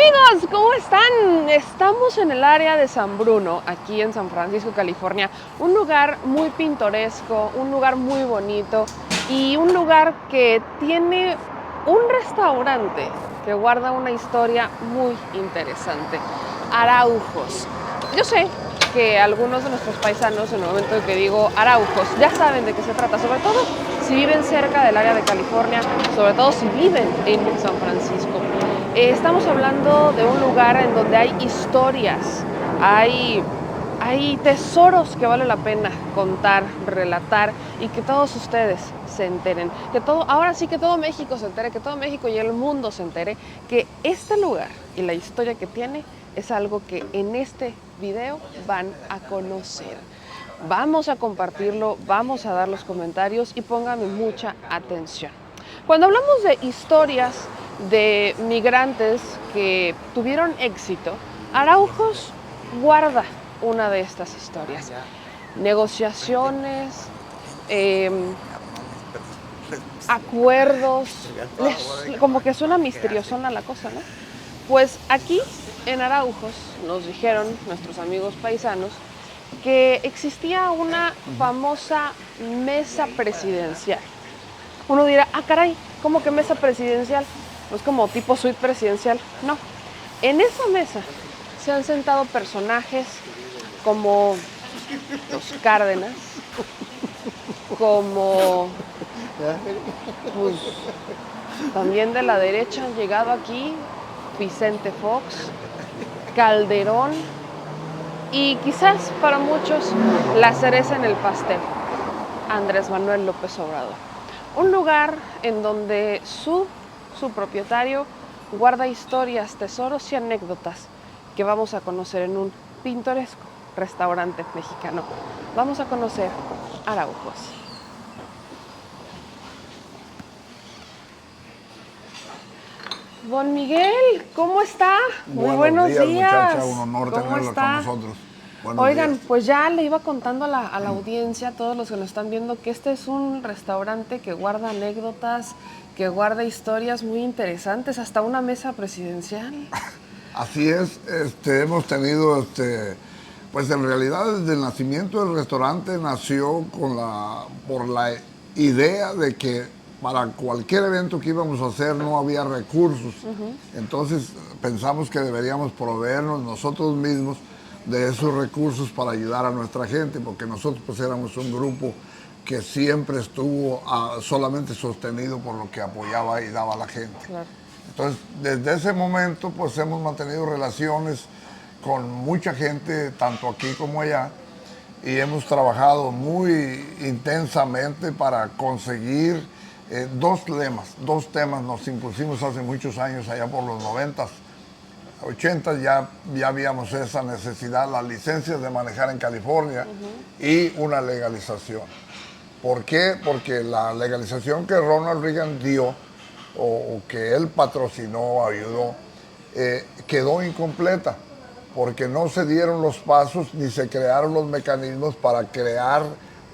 amigos, ¿cómo están? Estamos en el área de San Bruno, aquí en San Francisco, California. Un lugar muy pintoresco, un lugar muy bonito y un lugar que tiene un restaurante que guarda una historia muy interesante. Araujos. Yo sé que algunos de nuestros paisanos, en el momento en que digo Araujos, ya saben de qué se trata, sobre todo si viven cerca del área de California, sobre todo si viven en San Francisco. Estamos hablando de un lugar en donde hay historias, hay tesoros que vale la pena contar, relatar y que todos ustedes se enteren. Ahora sí que todo México se entere, que todo México y el mundo se entere que este lugar y la historia que tiene es algo que en este video van a conocer. Vamos a compartirlo, vamos a dar los comentarios y pónganme mucha atención. Cuando hablamos de historias de migrantes que tuvieron éxito, Araujos guarda una de estas historias. Negociaciones, acuerdos, como que suena misteriosona la cosa, ¿no? Pues aquí en Araujos nos dijeron nuestros amigos paisanos que existía una famosa mesa presidencial. Uno dirá, ah, caray, ¿cómo que mesa presidencial? No es como tipo suite presidencial. No. En esa mesa se han sentado personajes como los Cárdenas, como pues, también de la derecha han llegado aquí Vicente Fox, Calderón y quizás para muchos la cereza en el pastel, Andrés Manuel López Obrador. Un lugar en donde su propietario guarda historias, tesoros y anécdotas que vamos a conocer en un pintoresco restaurante mexicano. Vamos a conocer Araujos. Don Miguel, ¿cómo está? Muy buenos días. Muchacha, un honor ¿Cómo tenerla está? con nosotros. Buenos Oigan, días. pues ya le iba contando a la audiencia, a todos los que nos están viendo, que este es un restaurante que guarda anécdotas, que guarda historias muy interesantes, hasta una mesa presidencial. Así es, hemos tenido, pues en realidad desde el nacimiento del restaurante nació por la idea de que para cualquier evento que íbamos a hacer no había recursos. Entonces pensamos que deberíamos proveernos nosotros mismos de esos recursos para ayudar a nuestra gente, porque nosotros pues éramos un grupo que siempre estuvo solamente sostenido por lo que apoyaba y daba la gente. Claro. Entonces, desde ese momento, pues hemos mantenido relaciones con mucha gente, tanto aquí como allá, y hemos trabajado muy intensamente para conseguir dos temas nos impusimos hace muchos años, allá por los 90s, 80 ya habíamos esa necesidad, las licencias de manejar en California y una legalización. ¿Por qué? Porque la legalización que Ronald Reagan dio o que él patrocinó, ayudó, quedó incompleta porque no se dieron los pasos ni se crearon los mecanismos para crear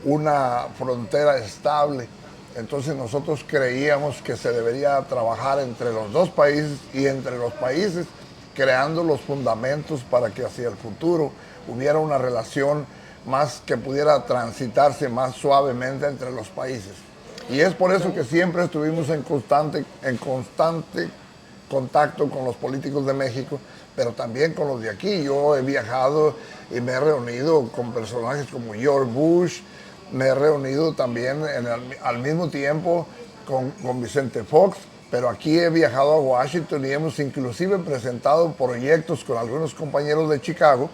una frontera estable. Entonces nosotros creíamos que se debería trabajar entre los dos países y entre los países, creando los fundamentos para que hacia el futuro hubiera una relación más que pudiera transitarse más suavemente entre los países. Y es por eso que siempre estuvimos en constante contacto con los políticos de México, pero también con los de aquí. Yo he viajado y me he reunido con personajes como George Bush, me he reunido también al mismo tiempo con Vicente Fox, pero aquí he viajado a Washington y hemos inclusive presentado proyectos con algunos compañeros de Chicago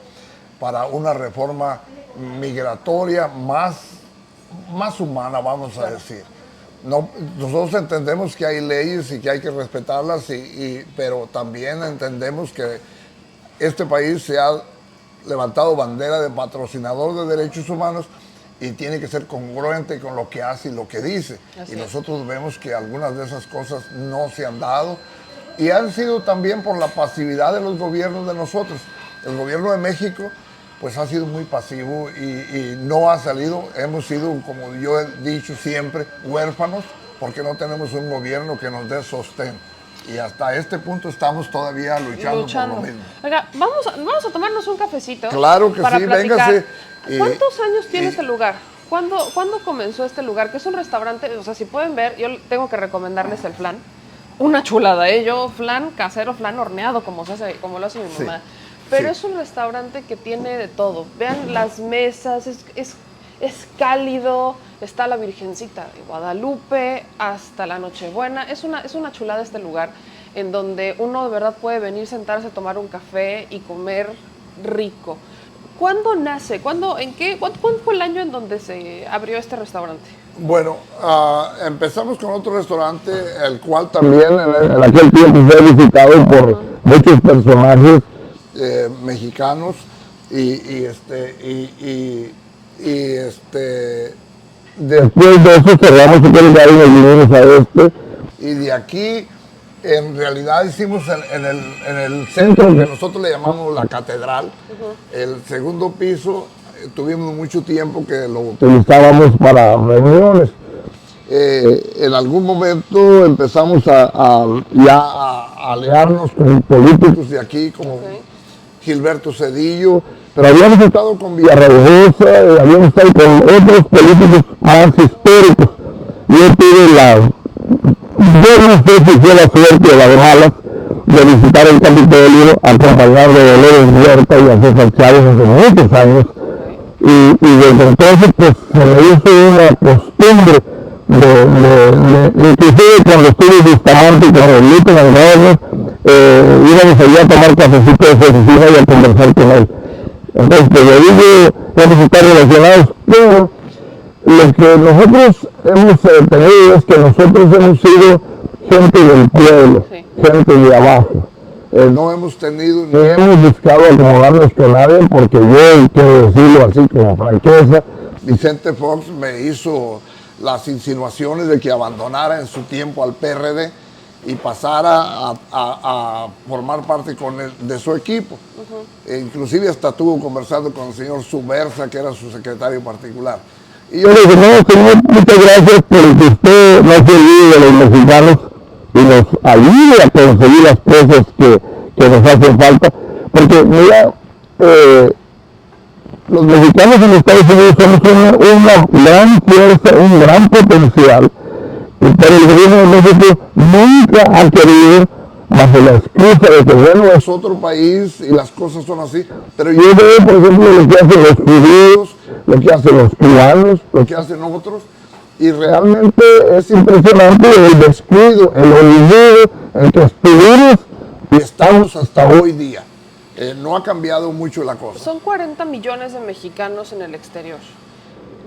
para una reforma migratoria más humana, vamos a decir. No, nosotros entendemos que hay leyes y que hay que respetarlas, pero también entendemos que este país se ha levantado bandera de patrocinador de derechos humanos y tiene que ser congruente con lo que hace y lo que dice. Así y es. nosotros vemos que algunas de esas cosas no se han dado y han sido también por la pasividad de los gobiernos de nosotros. El gobierno de México pues ha sido muy pasivo y no ha salido. Hemos sido, como yo he dicho siempre, huérfanos porque no tenemos un gobierno que nos dé sostén. y hasta este punto estamos todavía luchando. Por lo mismo. Oiga, vamos a tomarnos un cafecito. Claro que sí, véngase. ¿Cuántos años tiene este lugar? ¿Cuándo comenzó este lugar? Que es un restaurante, o sea, si pueden ver, yo tengo que recomendarles el flan. Una chulada, ¿eh? Yo flan casero, flan horneado, como lo hace mi mamá. Pero es un restaurante que tiene de todo. Vean las mesas, es cálido, está la Virgencita de Guadalupe, hasta la Nochebuena. Es una chulada este lugar, en donde uno de verdad puede venir, sentarse, tomar un café y comer rico. ¿Cuándo nace? ¿Cuándo fue el año en donde se abrió este restaurante? Bueno, empezamos con otro restaurante, el cual también en aquel tiempo fue visitado por muchos personajes mexicanos y después de eso cerramos otro lugar y nos vinimos a este, y de aquí en realidad hicimos en el centro, que nosotros le llamamos la catedral, el segundo piso. Tuvimos mucho tiempo que lo utilizábamos para reuniones. En algún momento empezamos a aliarnos con políticos de aquí, como Gilberto Cedillo, pero habíamos estado con Villarraigosa, habíamos estado con otros políticos más históricos. Yo no sé si fue la suerte o la de malas de visitar el Capitolio, acompañado de Dolores Huerta y a César Chávez hace muchos años. Y desde entonces pues se me hizo una costumbre inclusive cuando estuve en Bustamante con el Lito Mangrove, íbamos allá a tomar cafecito de su oficina y a conversar con él. Entonces pues yo digo, vamos a estar relacionados, pero lo que nosotros hemos tenido es que nosotros hemos sido gente del pueblo, gente de abajo. No hemos tenido ni hemos buscado acomodarnos con nadie, porque yo, y quiero decirlo así como franqueza, Vicente Fox me hizo las insinuaciones de que abandonara en su tiempo al PRD y pasara a formar parte de su equipo. Inclusive hasta estuvo conversando con el señor Subversa, que era su secretario particular. Y yo le dije, no, señor, muchas gracias por que usted no se olvide de los mexicanos y nos ayude a conseguir las cosas que nos hacen falta, porque mira, los mexicanos en Estados Unidos somos una gran fuerza, un gran potencial, pero el gobierno de México nunca ha querido, bajo la excusa de que bueno, es otro país y las cosas son así, pero yo veo, por ejemplo, lo que hacen los judíos, lo que hacen los cubanos, lo que hacen otros, y realmente es impresionante el descuido, el olvido en que estuvimos y estamos hasta hoy día. No ha cambiado mucho la cosa. Son 40 millones de mexicanos en el exterior.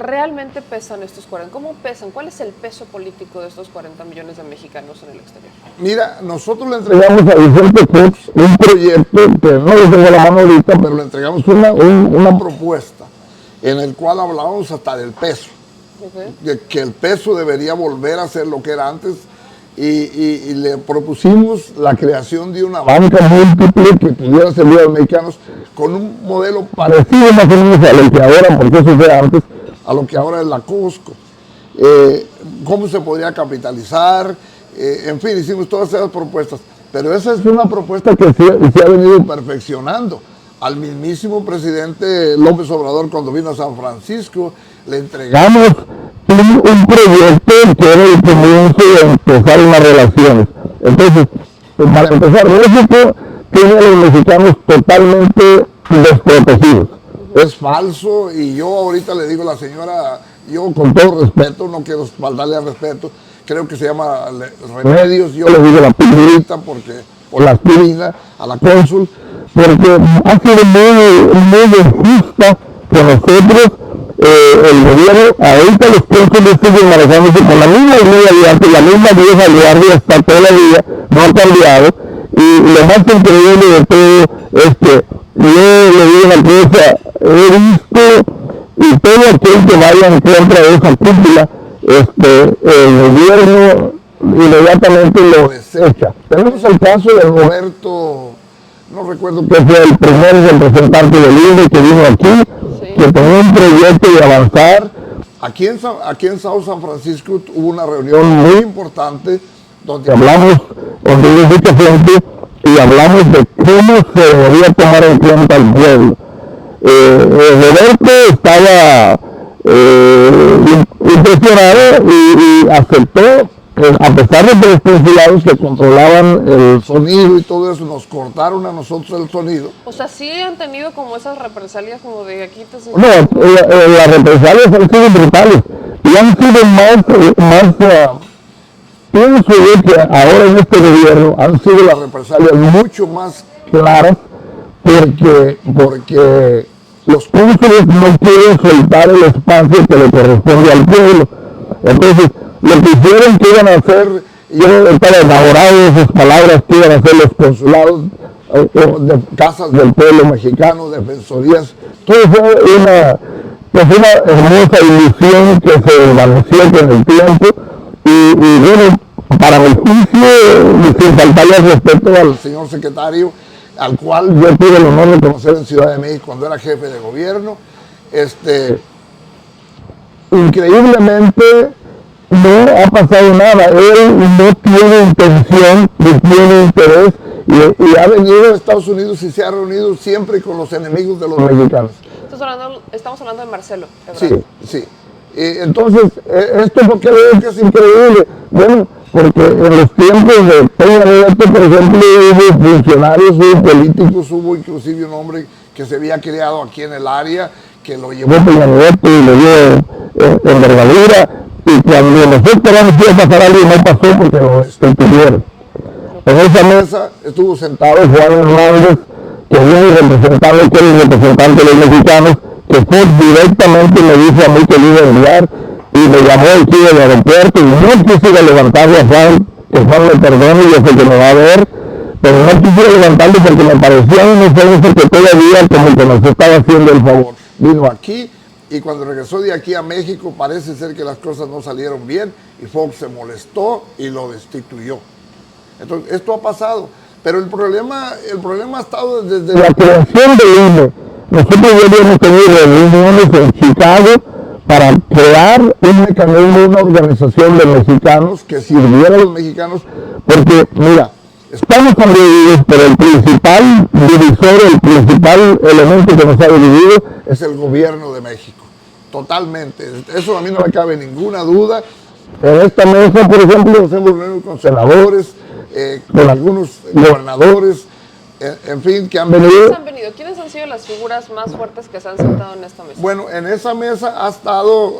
¿Realmente pesan estos 40? ¿Cómo pesan? ¿Cuál es el peso político de estos 40 millones de mexicanos en el exterior? Mira, nosotros le entregamos a Vicente Fox un proyecto que no le tengo la mano ahorita, pero le entregamos una propuesta en el cual hablábamos hasta del peso. Que el peso debería volver a ser lo que era antes, y le propusimos la creación de una banca múltiple que pudiera servir a los mexicanos con un modelo parecido más o menos a lo que ahora, porque eso fue antes, a lo que ahora es la Costco. ¿Cómo se podría capitalizar? En fin, hicimos todas esas propuestas, pero esa es una propuesta que se ha venido perfeccionando. Al mismísimo presidente López Obrador, cuando vino a San Francisco, le entregamos un proyecto que era el comienzo de empezar unas relaciones. Entonces, para empezar, México tiene a los mexicanos totalmente desprotegidos. Es falso, y yo ahorita le digo a la señora, yo con todo respeto, no quiero faltarle al respeto, creo que se llama Remedios, yo le digo la pinurita por la aspirina, a la cónsul, porque ha sido muy injusta con nosotros. El gobierno, ahorita los cónsules siguen manejándose con la misma línea de antes, la misma vieja guardia hasta toda la vida, no ha cambiado, y lo más increíble de todo es que yo le digo una cosa, he visto, y todo aquel que vaya en contra de esa cúpula, el gobierno inmediatamente lo desecha. Tenemos el caso de Roberto, no recuerdo que fue el primer representante del INE que vino aquí, que tenía un proyecto de avanzar. Aquí en South San Francisco hubo una reunión muy importante donde hablamos, donde hubo mucha gente y hablamos de cómo se debería tomar en cuenta el pueblo. Roberto estaba impresionado y aceptó, a pesar de que los consulados que controlaban el sonido y todo eso nos cortaron a nosotros el sonido. O sea, sí han tenido como esas represalias como de aquí te... No, las represalias han sido brutales y han sido más pienso yo que ahora en este gobierno han sido las represalias mucho más claras porque los cónsules no quieren soltar el espacio que le corresponde al pueblo. Entonces, lo que hicieron que iban a hacer, yo estaba enamorado de esas palabras que iban a hacer los consulados, de casas del pueblo mexicano, defensorías, todo fue una hermosa ilusión que se desvaneció con el tiempo y bueno, para mi juicio, sin faltarle al respeto al señor secretario, al cual yo tuve el honor de conocer en Ciudad de México cuando era jefe de gobierno, increíblemente no ha pasado nada. Él no tiene intención, ni tiene interés y ha venido a Estados Unidos y se ha reunido siempre con los enemigos de los mexicanos. Estamos hablando de Marcelo, ¿verdad? Sí. Entonces, esto porque veo que es increíble. Bueno, porque en los tiempos de Peña Nieto, por ejemplo, hubo funcionarios, hubo políticos, hubo inclusive un hombre que se había creado aquí en el área, que lo llevó Peña Nieto y le dio envergadura, y cuando nosotros esperamos que iba a pasar algo no pasó porque lo destituyeron. En esa mesa estuvo sentado Juan Hernández, que viene representando, que es el representante de los mexicanos, que fue directamente me dijo a mí que le iba a enviar y me llamó aquí del aeropuerto y no quisiera levantarle a Juan, que Juan me perdone, yo sé que me va a ver, pero no quisiera levantarle porque me parecía un influencer que todavía como que nos estaba haciendo el favor. Vino aquí y cuando regresó de aquí a México parece ser que las cosas no salieron bien y Fox se molestó y lo destituyó. Entonces, esto ha pasado, pero el problema ha estado desde la creación del INE. Nosotros ya habíamos tenido reuniones en Chicago para crear un mecanismo, una organización de mexicanos que sirviera a los mexicanos, porque mira, estamos tan divididos, pero el principal divisor, el principal elemento que nos ha dividido es el gobierno de México, totalmente. Eso a mí no me cabe ninguna duda. En esta mesa, por ejemplo, nos hemos reunido con senadores, con algunos gobernadores, en fin, que han venido. ¿Quiénes han venido? ¿Quiénes han sido las figuras más fuertes que se han sentado en esta mesa? Bueno, en esa mesa ha estado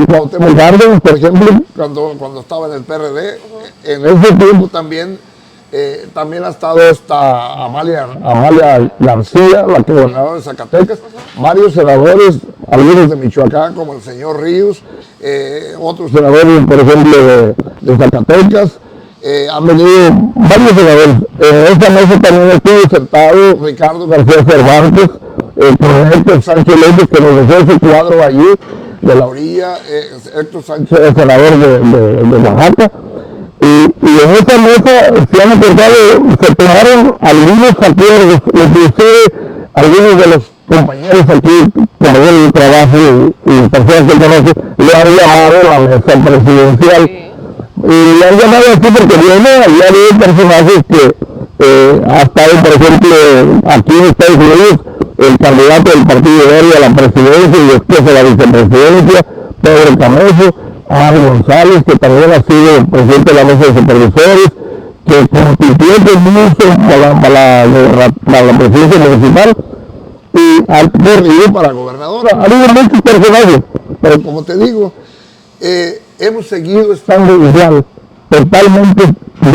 Cuauhtémoc Cárdenas, por ejemplo, cuando estaba en el PRD. En ese tiempo también ha estado esta Amalia García, la gobernadora de Zacatecas, varios senadores, algunos de Michoacán, como el señor Ríos, otros senadores, por ejemplo, de Zacatecas. Han venido varios senadores. En esta mesa también estuvo sentado Ricardo García Cervantes, con Héctor Sánchez López, que nos dejó ese cuadro allí de la orilla. Héctor Sánchez es senador de Oaxaca. Y en esta mesa se han acordado, se tomaron algunos acuerdos, inclusive algunos de los compañeros aquí, compañeros de trabajo y personas que conocen, le han llamado la mesa presidencial. Sí. Y le han llamado así porque viene, ya hay personajes que ha estado, por ejemplo, aquí en Estados Unidos, el candidato del Partido Verde a la presidencia y después a la vicepresidencia, Pedro Camejo, Mario González, que también ha sido presidente de la mesa de supervisores, que compitió conmigo para la presidencia municipal y ha corrido para gobernadora. Ha habido muchos personajes, pero como te digo, hemos seguido estando igual, totalmente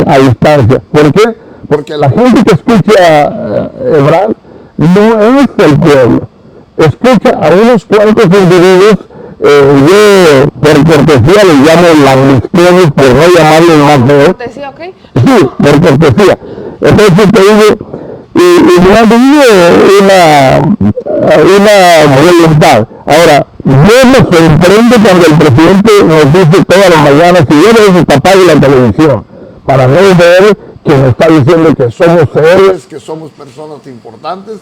a distancia. ¿Por qué? Porque la gente que escucha Ebrard no es el pueblo, escucha a unos cuantos individuos. Yo por cortesía les llamo lambiscones, por no llamarles más feo. ¿Cortesía, ok? Sí, por cortesía. Entonces te digo, y no ha habido una voluntad. Ahora, yo me sorprende cuando el presidente nos dice todas las mañanas, si yo veo que apague la televisión, para no ver que nos está diciendo que somos héroes, que somos personas importantes,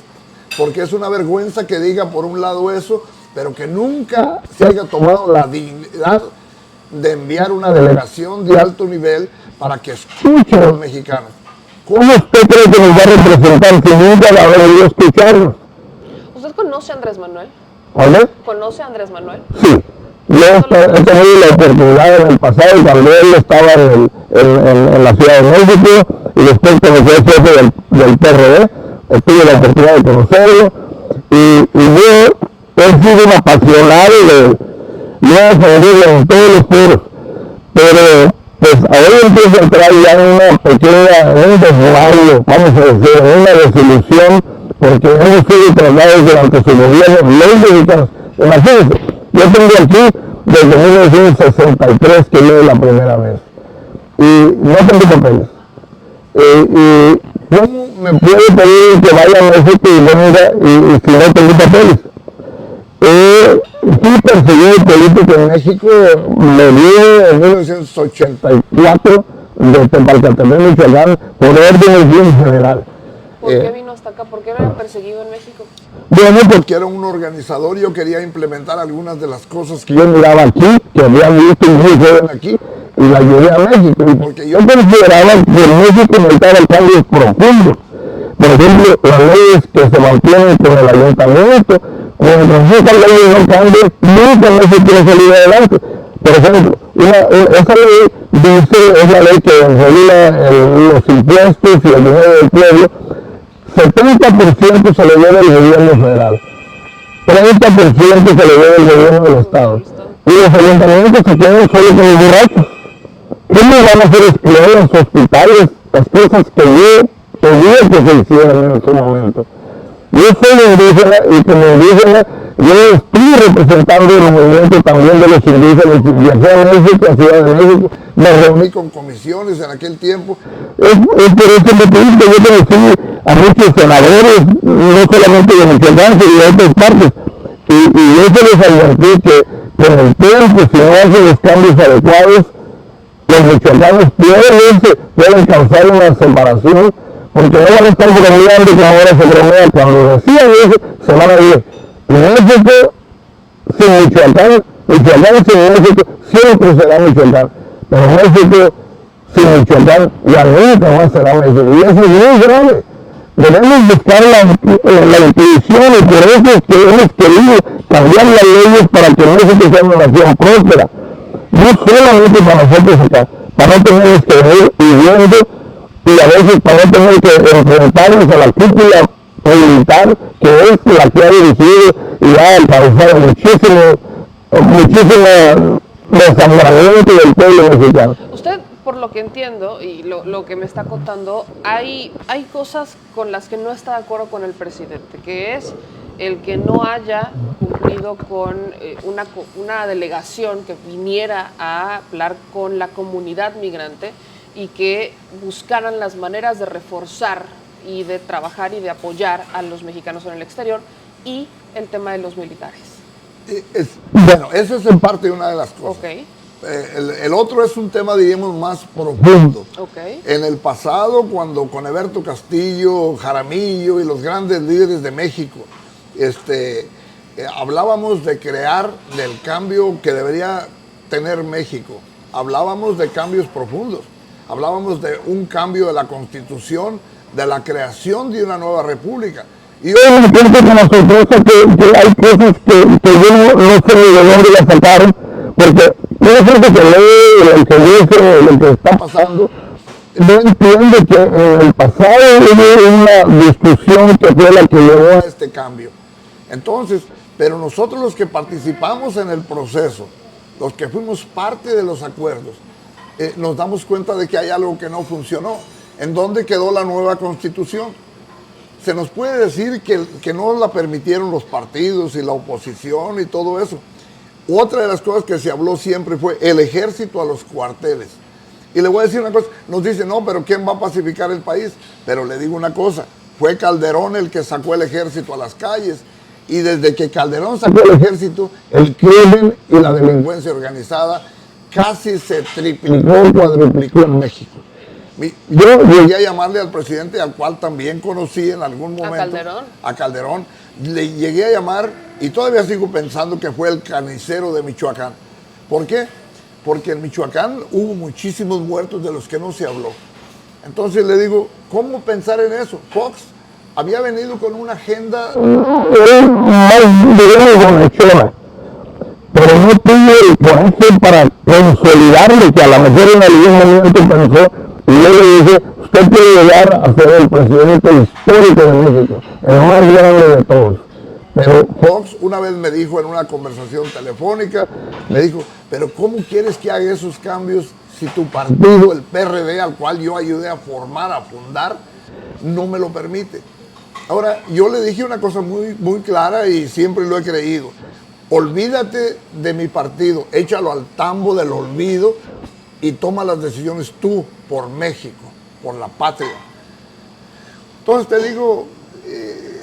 porque es una vergüenza que diga por un lado eso, pero que nunca se haya tomado la dignidad de enviar una delegación de alto nivel para que escuchen a los mexicanos. ¿Cómo usted cree que nos va a representar si nunca va a haber escucharnos? ¿Usted conoce a Andrés Manuel? ¿Vale? ¿Conoce a Andrés Manuel? Sí. Yo he tenido la oportunidad en el pasado, cuando él estaba en la Ciudad de México, y después cuando fue jefe del PRD, tuve la oportunidad de conocerlo, y yo he sido un apasionado de en todos los foros, pero pues ahora empieza a entrar ya en una pequeña, en un desmayo, vamos a decir, en una desilusión, porque hemos sido trasladados durante su gobierno los mexicanos. Imagínense, yo tengo aquí desde 1963 que vine la primera vez, y no tengo papeles. Y ¿cómo me puede pedir que vaya a México y venga y si no tengo papeles? Fui perseguido político en México, me vine en 1984 de Tepalcatepec, Michoacán, por orden de un general. ¿Por qué vino hasta acá? ¿Por qué era perseguido en México? Bueno, porque era un organizador y yo quería implementar algunas de las cosas que Yo miraba aquí, que había visto muy joven aquí, y la llevé a México, y porque yo consideraba que en México necesitaba cambios profundos. Por ejemplo, las leyes que se mantienen con el ayuntamiento, cuando esas leyes no cambian, nunca México quiere salir adelante. Por ejemplo, esa ley dice, es la ley que regula los impuestos y el dinero del pueblo. 70% se le debe al gobierno federal, 30% se le debe al gobierno del estado, y los ayuntamientos se quedan solo con los borrachos. ¿Cómo van a hacer escuelas, hospitales, las cosas que yo pedía que se hicieran en ese momento? Yo soy indígena y como indígena yo estoy representando el movimiento también de los indígenas. Viajé a México, a Ciudad de México, me reuní con comisiones en aquel tiempo. Es por ese motivo que yo conocí a muchos senadores, no solamente de Michoacán, sino de otras partes. Y yo se les advertí que con el tiempo, si no hacen los cambios adecuados, los michoacanos pueden causar una separación, porque no van a estar bromeando como ahora se bromea. Cuando decían eso, se van a ir. México sin Michoacán, Michoacán sin México, siempre será Michoacán. Pero México sin Michoacán ya nunca más será México. Y eso es muy grave. Debemos buscar la inclusión, y por eso es que hemos querido cambiar las leyes para que México sea una nación próspera. No solamente para nosotros acá, para no tener que venir viviendo y a veces para no tener que enfrentarnos a la cúpula militar, que es la que ha dirigido y ha causado muchísimo desangramiento del pueblo mexicano. Usted, por lo que entiendo y lo que me está contando, hay cosas con las que no está de acuerdo con el presidente, que es el que no haya cumplido con una delegación que viniera a hablar con la comunidad migrante y que buscaran las maneras de reforzar y de trabajar y de apoyar a los mexicanos en el exterior, y el tema de los militares. Bueno, eso es en parte una de las cosas. Okay. El otro es un tema, diríamos, más profundo. Okay. En el pasado, cuando con Eberto Castillo, Jaramillo y los grandes líderes de México, hablábamos de crear del cambio que debería tener México. Hablábamos de cambios profundos. Hablábamos de un cambio de la Constitución, de la creación de una nueva república. Y hoy me encuentro con la sorpresa que hay cosas que yo no sé de dónde las sacaron, porque toda gente que lee, el que dice lo que está pasando, no entiende que en el pasado hubo una discusión que fue la que llevó a este cambio. Entonces, pero nosotros los que participamos en el proceso, los que fuimos parte de los acuerdos, nos damos cuenta de que hay algo que no funcionó. ¿En dónde quedó la nueva Constitución? Se nos puede decir que no la permitieron los partidos y la oposición y todo eso. Otra de las cosas que se habló siempre fue el ejército a los cuarteles. Y le voy a decir una cosa, nos dicen, no, pero ¿quién va a pacificar el país? Pero le digo una cosa, fue Calderón el que sacó el ejército a las calles. Y desde que Calderón sacó el ejército, el crimen y la delincuencia organizada casi se triplicó, cuadruplicó en México. Yo llegué a llamarle al presidente, al cual también conocí en algún momento. ¿A Calderón? Le llegué a llamar y todavía sigo pensando que fue el carnicero de Michoacán. ¿Por qué? porque en Michoacán hubo muchísimos muertos de los que no se habló. Entonces le digo, ¿cómo pensar en eso? Fox había venido con una agenda... Pero no tuvo el coraje para consolidarlo, que a lo mejor en algún momento pensó, y yo le dije, usted puede llegar a ser el presidente histórico de México, el más grande de todos. Pero Fox una vez me dijo en una conversación telefónica, me dijo, pero ¿cómo quieres que haga esos cambios si tu partido, el PRD, al cual yo ayudé a formar, a fundar, no me lo permite? Ahora, yo le dije una cosa muy clara y siempre lo he creído. Olvídate de mi partido, échalo al tambo del olvido y toma las decisiones tú por México, por la patria. Entonces te digo,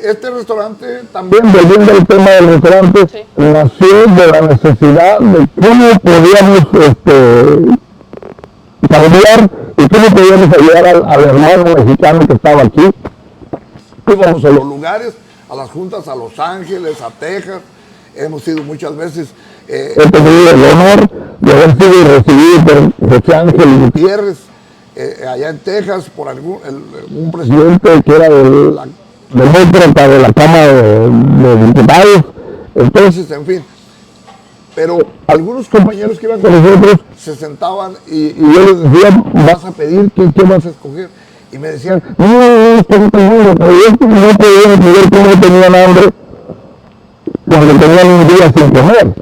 este restaurante también, volviendo al tema del restaurante, sí, nació de la necesidad de cómo podíamos cambiar y cómo podíamos ayudar al hermano mexicano que estaba aquí. Íbamos a los lugares, a las juntas, a Los Ángeles, a Texas. Hemos ido muchas veces. He tenido el honor de haber sido recibido por José Ángel Gutiérrez, allá en Texas, por un presidente que era demócrata de la Cámara de Diputados. Entonces, en fin. Pero algunos compañeros que iban con nosotros se sentaban y yo les decía, vas a pedir, ¿qué vas a escoger? Y me decían, no, pero yo no podía entender cómo tenían hambre cuando tenían un día sin comer.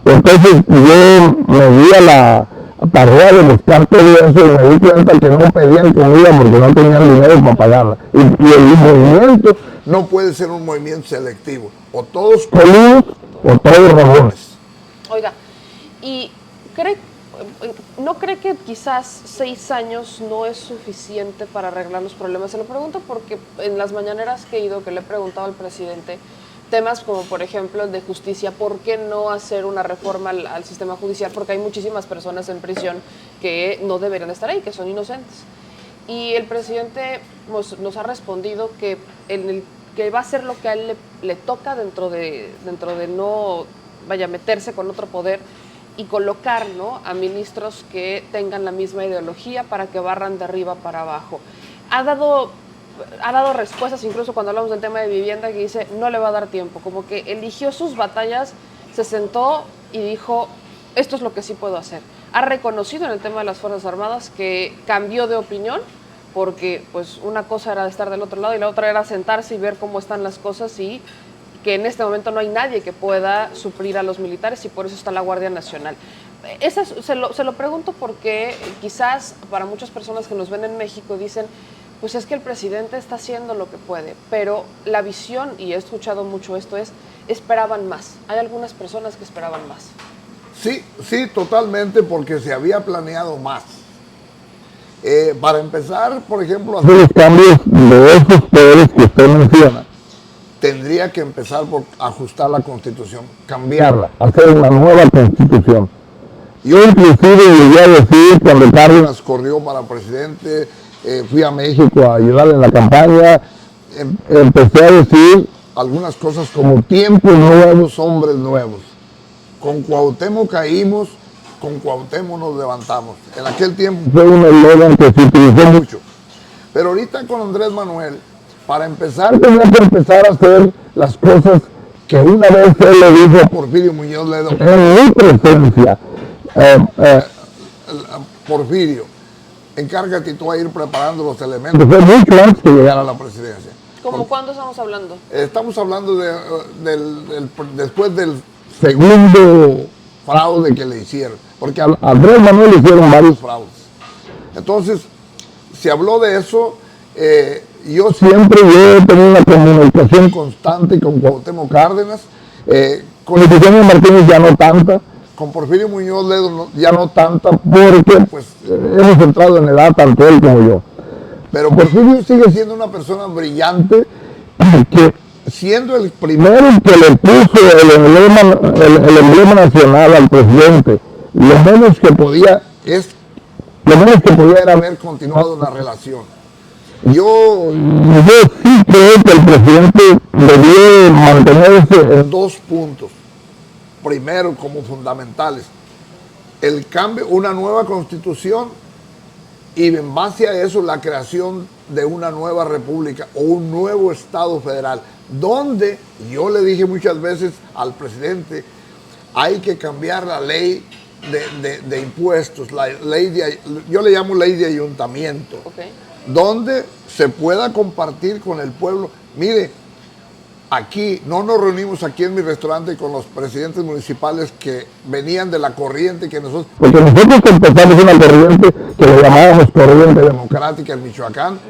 Entonces yo me di a la tarea de buscar todo eso y me di cuenta que no pedían comida porque no tenían dinero para pagarla. Y el movimiento no puede ser un movimiento selectivo. O todos coludos o todos rabones. Oiga, ¿y no cree que quizás 6 años no es suficiente para arreglar los problemas? Se lo pregunto porque en las mañaneras que he ido, que le he preguntado al presidente, temas como por ejemplo el de justicia, ¿por qué no hacer una reforma al sistema judicial? Porque hay muchísimas personas en prisión que no deberían estar ahí, que son inocentes. Y el presidente nos ha respondido que, que va a hacer lo que a él le toca dentro de no meterse con otro poder y colocar, ¿no?, a ministros que tengan la misma ideología para que barran de arriba para abajo. Ha dado respuestas, incluso cuando hablamos del tema de vivienda, que dice no le va a dar tiempo, como que eligió sus batallas, se sentó y dijo, esto es lo que sí puedo hacer. Ha reconocido en el tema de las Fuerzas Armadas que cambió de opinión, porque pues una cosa era estar del otro lado y la otra era sentarse y ver cómo están las cosas, y que en este momento no hay nadie que pueda suplir a los militares, y por eso está la Guardia Nacional. Se lo pregunto porque quizás para muchas personas que nos ven en México dicen, pues es que el presidente está haciendo lo que puede, pero la visión, y he escuchado mucho esto, esperaban más. Hay algunas personas que esperaban más. Sí, totalmente, porque se había planeado más. Para empezar, por ejemplo, hacer los cambios de esos poderes que usted menciona, tendría que empezar por ajustar la Constitución, cambiarla, hacer una nueva Constitución. Yo inclusive llegué a decir, cuando Cárdenas corrió para presidente, fui a México a ayudarle en la campaña, empecé a decir algunas cosas como tiempos nuevos, hombres nuevos. Con Cuauhtémoc caímos, con Cuauhtémoc nos levantamos. En aquel tiempo fue un eslogan que se utilizó mucho. Pero ahorita con Andrés Manuel, para empezar tenía que empezar a hacer las cosas que una vez él le dijo a Porfirio Muñoz Ledo en mi presencia. Porfirio, encárgate tú a ir preparando los elementos. Fue mucho antes que llegara a la presidencia. ¿Cómo cuándo estamos hablando? Estamos hablando después del segundo fraude que le hicieron, porque a Andrés Manuel le hicieron varios fraudes. Entonces, se habló de eso. Yo siempre he tenido una comunicación constante con Cuauhtémoc Cárdenas, con Eugenio Martínez ya no tanta, con Porfirio Muñoz Ledo ya no tanta, porque pues hemos entrado en edad tanto él como yo. Pero Porfirio sigue siendo una persona brillante, que siendo el primero que le puso el emblema nacional al presidente, lo menos que podía era haber continuado la relación. Yo sí creo que el presidente debió mantenerse en 2 puntos. Primero, como fundamentales, el cambio, una nueva constitución y en base a eso la creación de una nueva república o un nuevo estado federal, donde yo le dije muchas veces al presidente, hay que cambiar la ley de impuestos, la ley yo le llamo ley de ayuntamiento, donde se pueda compartir con el pueblo. Mire, aquí, no nos reunimos aquí en mi restaurante con los presidentes municipales que venían de la corriente que nosotros... Porque nosotros empezamos una corriente que le llamábamos Corriente Democrática en Michoacán,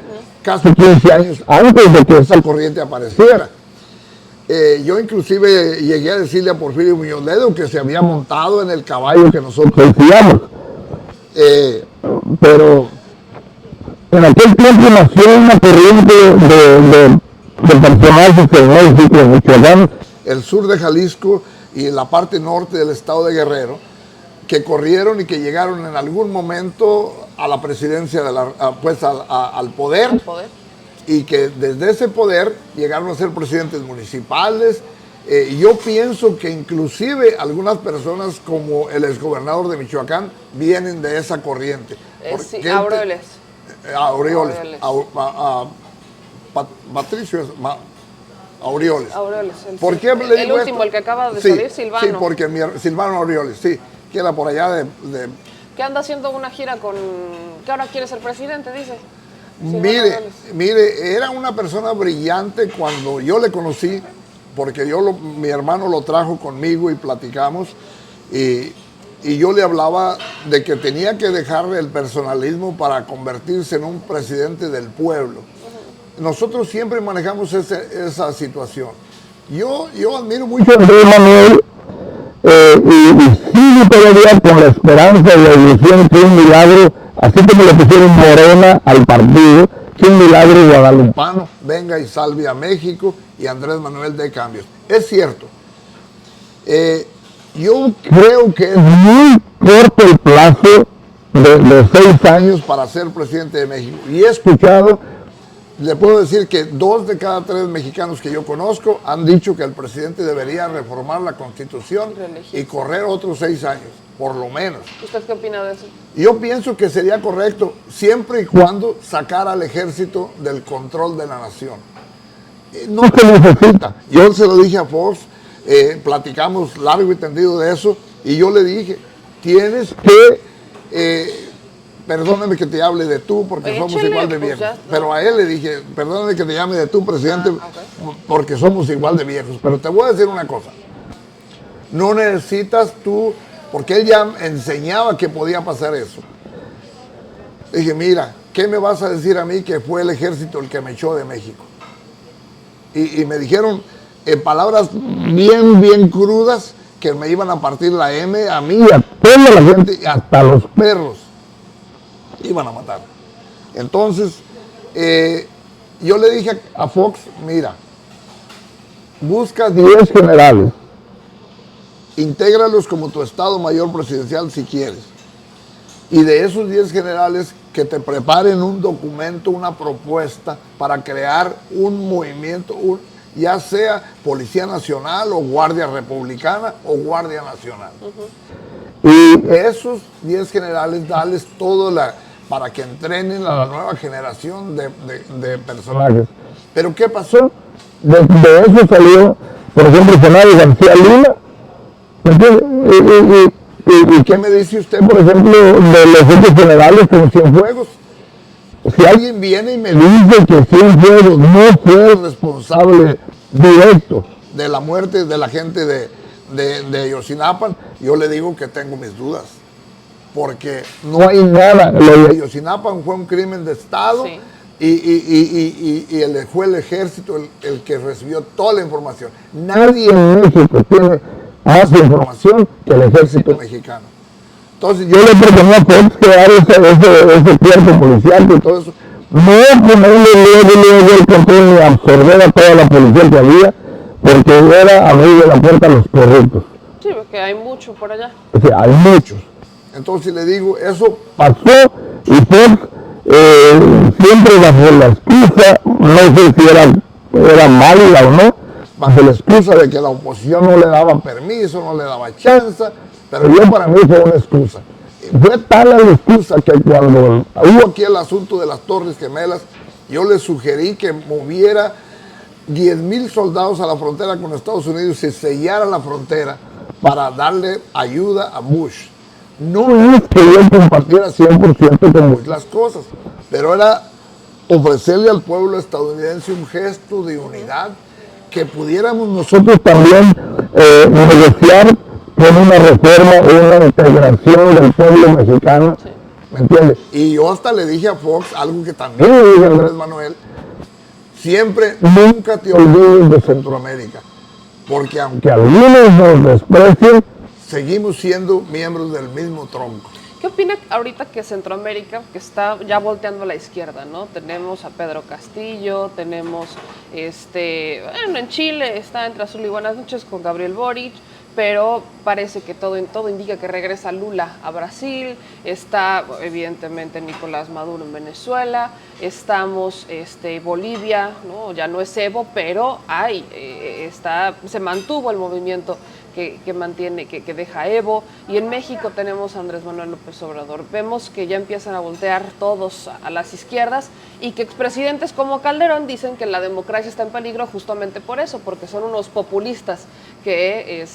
casi 15 años antes de que esa corriente apareciera. Yo inclusive llegué a decirle a Porfirio Muñoz Ledo que se había montado en el caballo que nosotros decíamos. Pero en aquel tiempo nació una corriente de personajes en México, en Michoacán, el sur de Jalisco y la parte norte del estado de Guerrero, que corrieron y que llegaron en algún momento a la presidencia, al poder. Y que desde ese poder llegaron a ser presidentes municipales. Yo pienso que inclusive algunas personas como el exgobernador de Michoacán vienen de esa corriente. Aureoles. Patricio Aureoles. ¿Por qué le digo el último, esto? el que acaba de salir, Silvano. Sí, porque Silvano Aureoles, sí, que era por allá que anda haciendo una gira con... que ahora quiere ser presidente, dice. Mire, era una persona brillante cuando yo le conocí, porque mi hermano lo trajo conmigo y platicamos, y yo le hablaba de que tenía que dejar el personalismo para convertirse en un presidente del pueblo. Nosotros siempre manejamos esa situación. Yo admiro mucho a Andrés Manuel y sigo todavía con la esperanza y la ilusión que un milagro, así como le pusieron Morena al partido, que un milagro guadalupano venga y salve a México y Andrés Manuel dé cambios. Es cierto. Yo creo que es muy corto el plazo de 6 años para ser presidente de México. Y he escuchado, le puedo decir que 2 de cada 3 mexicanos que yo conozco han dicho que el presidente debería reformar la Constitución y correr otros 6 años, por lo menos. ¿Usted qué opina de eso? Yo pienso que sería correcto siempre y cuando sacara al ejército del control de la nación. No se necesita. Yo se lo dije a Fox, platicamos largo y tendido de eso, y yo le dije, tienes que... perdóname que te hable de tú porque somos igual de viejos. Pero a él le dije, perdóname que te llame de tú, presidente, porque somos igual de viejos. Pero te voy a decir una cosa. No necesitas tú, porque él ya enseñaba que podía pasar eso. Dije, mira, ¿qué me vas a decir a mí que fue el ejército el que me echó de México? Y me dijeron en palabras bien crudas que me iban a partir la M a mí y a toda la gente, hasta los perros. Iban a matar. Entonces, yo le dije a Fox, mira, busca 10 generales, intégralos como tu Estado Mayor Presidencial si quieres, y de esos 10 generales que te preparen un documento, una propuesta para crear un movimiento, ya sea Policía Nacional o Guardia Republicana o Guardia Nacional. Y esos 10 generales, darles todo para que entrenen a la nueva generación de personajes. Pero ¿qué pasó? De eso salió, por ejemplo, Genaro García Luna. ¿Y qué me dice usted, por ejemplo, de los hechos generales con Cienfuegos? Si alguien viene y me dice que Cienfuegos no fue el responsable directo de la muerte de la gente de Ayotzinapa, yo le digo que tengo mis dudas. Porque no hay nada. Lo de Ayotzinapa fue un crimen de Estado, sí. y fue el ejército el que recibió toda la información. Nadie en México tiene más información que el ejército mexicano. Entonces yo le proponía a Fox crear ese cuerpo policial y todo eso. No ponerle luego el control ni absorber a toda la policía que había, porque era abrir la puerta a los corruptos. Sí, porque hay mucho por allá. O sea, hay muchos. Entonces le digo, eso pasó y Fox siempre bajo la excusa, no sé si era mala o no, bajo la excusa de que la oposición no le daba permiso, no le daba chance, pero yo para mí fue una excusa. Fue tal la excusa que cuando hubo aquí el asunto de las Torres Gemelas, yo le sugerí que moviera 10,000 soldados a la frontera con Estados Unidos y sellara la frontera para darle ayuda a Bush. No es que yo compartiera 100% con Bush las cosas, pero era ofrecerle al pueblo estadounidense un gesto de unidad que pudiéramos nosotros también negociar con una reforma o una integración del pueblo mexicano, sí. ¿Me entiendes? Y yo hasta le dije a Fox algo que también le dije a Andrés Manuel: siempre, nunca te olvides de Centroamérica, porque aunque algunos nos desprecien, seguimos siendo miembros del mismo tronco. ¿Qué opina ahorita que Centroamérica, que está ya volteando a la izquierda, ¿no? Tenemos a Pedro Castillo, tenemos, bueno, en Chile está entre Azul y Buenas Noches con Gabriel Boric, pero parece que todo indica que regresa Lula a Brasil, está evidentemente Nicolás Maduro en Venezuela, estamos Bolivia, ¿no? Ya no es Evo, pero se mantuvo el movimiento que mantiene, que deja Evo, y en México tenemos a Andrés Manuel López Obrador. Vemos que ya empiezan a voltear todos a las izquierdas y que expresidentes como Calderón dicen que la democracia está en peligro justamente por eso, porque son unos populistas que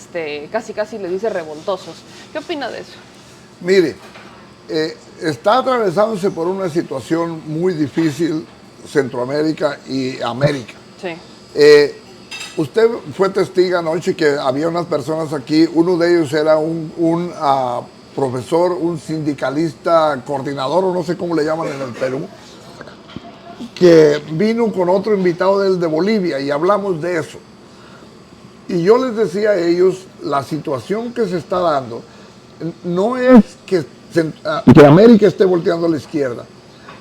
casi le dice revoltosos. ¿Qué opina de eso? Mire, está atravesándose por una situación muy difícil Centroamérica y América. Sí. Usted fue testigo anoche que había unas personas aquí, uno de ellos era un profesor, un sindicalista, coordinador, o no sé cómo le llaman en el Perú, que vino con otro invitado de Bolivia y hablamos de eso. Y yo les decía a ellos, la situación que se está dando no es que América esté volteando a la izquierda,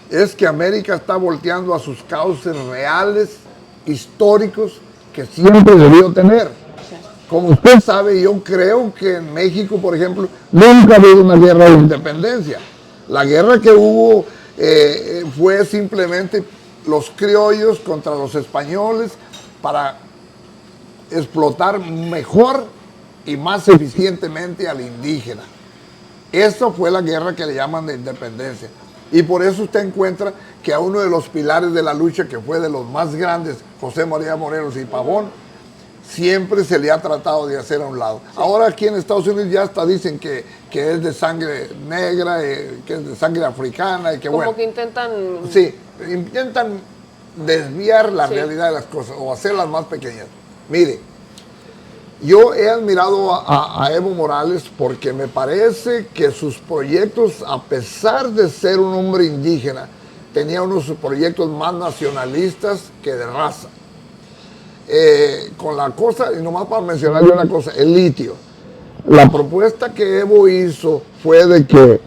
es que América está volteando a sus cauces reales, históricos, que siempre debió tener. Como usted sabe, yo creo que en México, por ejemplo, nunca ha habido una guerra de independencia. La guerra que hubo fue simplemente los criollos contra los españoles para explotar mejor y más eficientemente al indígena. Esa fue la guerra que le llaman de independencia. Y por eso usted encuentra que a uno de los pilares de la lucha, que fue de los más grandes, José María Morelos y Pavón, siempre se le ha tratado de hacer a un lado. Sí. Ahora aquí en Estados Unidos ya hasta dicen que es de sangre negra, que es de sangre africana. Y que, como bueno, que intentan... Sí, intentan desviar la realidad de las cosas o hacerlas más pequeñas. Mire, yo he admirado a Evo Morales porque me parece que sus proyectos, a pesar de ser un hombre indígena, tenía unos proyectos más nacionalistas que de raza. Con la cosa, y nomás para mencionarle una cosa, el litio. La propuesta que Evo hizo fue de que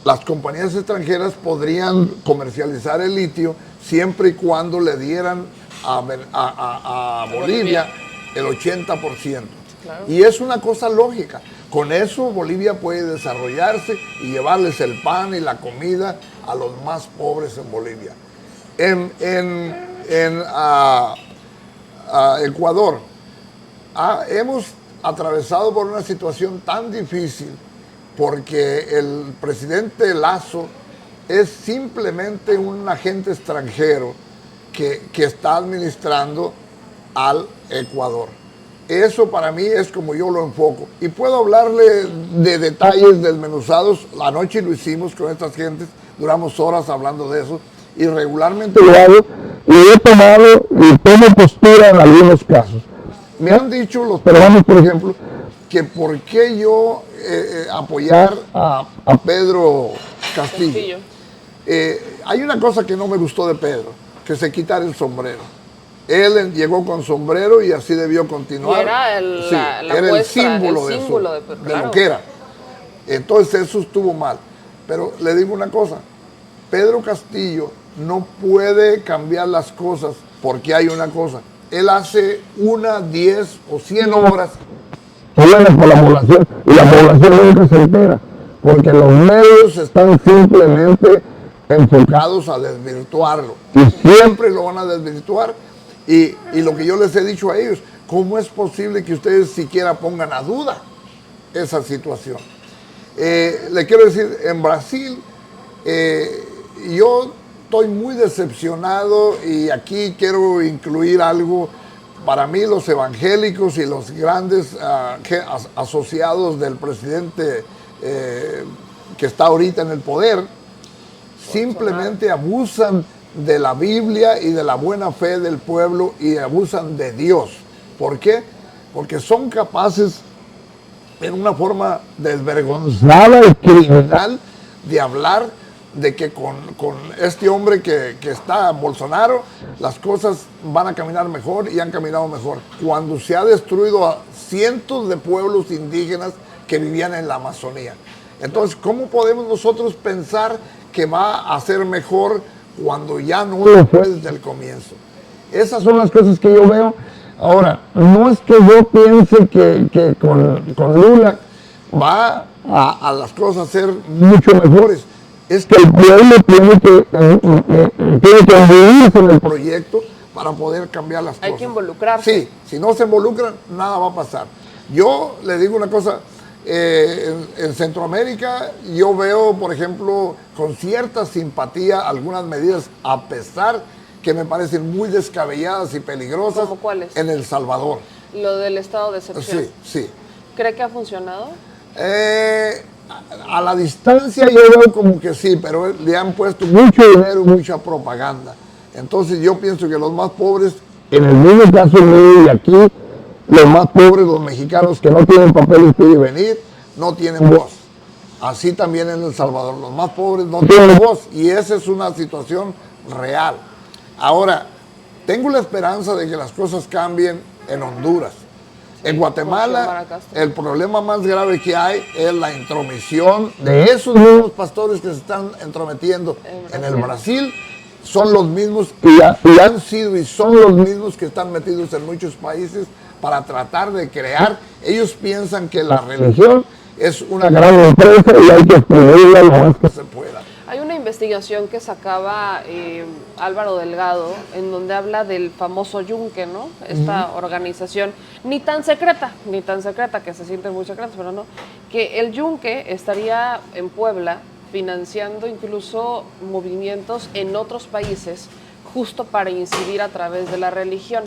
las compañías extranjeras podrían comercializar el litio siempre y cuando le dieran a Bolivia el 80%. Claro. Y es una cosa lógica. Con eso Bolivia puede desarrollarse y llevarles el pan y la comida a los más pobres en Bolivia. En Ecuador hemos atravesado por una situación tan difícil porque el presidente Lasso es simplemente un agente extranjero que está administrando al Ecuador. Eso para mí es como yo lo enfoco. Y puedo hablarle de detalles desmenuzados. Anoche lo hicimos con estas gentes, duramos horas hablando de eso. Y regularmente lo hago y he tomado y tomo postura en algunos casos. Me han dicho los peruanos, por ejemplo, que por qué yo apoyar a Pedro Castillo. Hay una cosa que no me gustó de Pedro, que se quitara el sombrero. Él llegó con sombrero y así debió continuar. Y era el símbolo, de lo que era. Entonces eso estuvo mal. Pero le digo una cosa, Pedro Castillo no puede cambiar las cosas porque hay una cosa. Él hace 1, 10 o 100 obras por la población y la población nunca se entera porque los medios están simplemente enfocados a desvirtuarlo y siempre lo van a desvirtuar. Y lo que yo les he dicho a ellos, ¿cómo es posible que ustedes siquiera pongan a duda esa situación. Le quiero decir, en Brasil, yo estoy muy decepcionado y aquí quiero incluir algo. Para mí los evangélicos y los grandes asociados del presidente que está ahorita en el poder, simplemente abusan de la Biblia y de la buena fe del pueblo y abusan de Dios. ¿Por qué? Porque son capaces, en una forma desvergonzada y criminal, de hablar de que con este hombre que está, Bolsonaro, las cosas van a caminar mejor y han caminado mejor. Cuando se ha destruido a cientos de pueblos indígenas que vivían en la Amazonía. Entonces, ¿cómo podemos nosotros pensar que va a ser mejor cuando ya no lo fue desde el comienzo? Esas son las cosas que yo veo. Ahora, no es que yo piense que con Lula va a las cosas a ser mucho mejores. Es que el pueblo tiene que incluirse en el proyecto para poder cambiar las cosas. Hay que involucrarse. Sí, si no se involucran, nada va a pasar. Yo le digo una cosa, en Centroamérica yo veo, por ejemplo, con cierta simpatía algunas medidas, a pesar que me parecen muy descabelladas y peligrosas. ¿Cómo cuáles? En El Salvador. Lo del estado de excepción. Sí, sí. ¿Cree que ha funcionado? A la distancia yo veo como que sí, pero le han puesto mucho dinero y mucha propaganda. Entonces yo pienso que los más pobres, en el mismo caso mío y aquí, los más pobres, los mexicanos que no tienen papeles para ir y venir, no tienen voz. Así también en El Salvador, los más pobres no tienen voz y esa es una situación real. Ahora, tengo la esperanza de que las cosas cambien en Honduras. En Guatemala, el problema más grave que hay es la intromisión de esos mismos pastores que se están entrometiendo en el Brasil. Son los mismos y han sido y son los mismos que están metidos en muchos países para tratar de crear. Ellos piensan que la religión es una gran empresa y hay que exprimirla lo más que se pueda. Hay una investigación que sacaba Álvaro Delgado, en donde habla del famoso Yunque, ¿no? Esta organización, ni tan secreta, que se sienten muy secretas, pero no, que el Yunque estaría en Puebla financiando incluso movimientos en otros países, justo para incidir a través de la religión.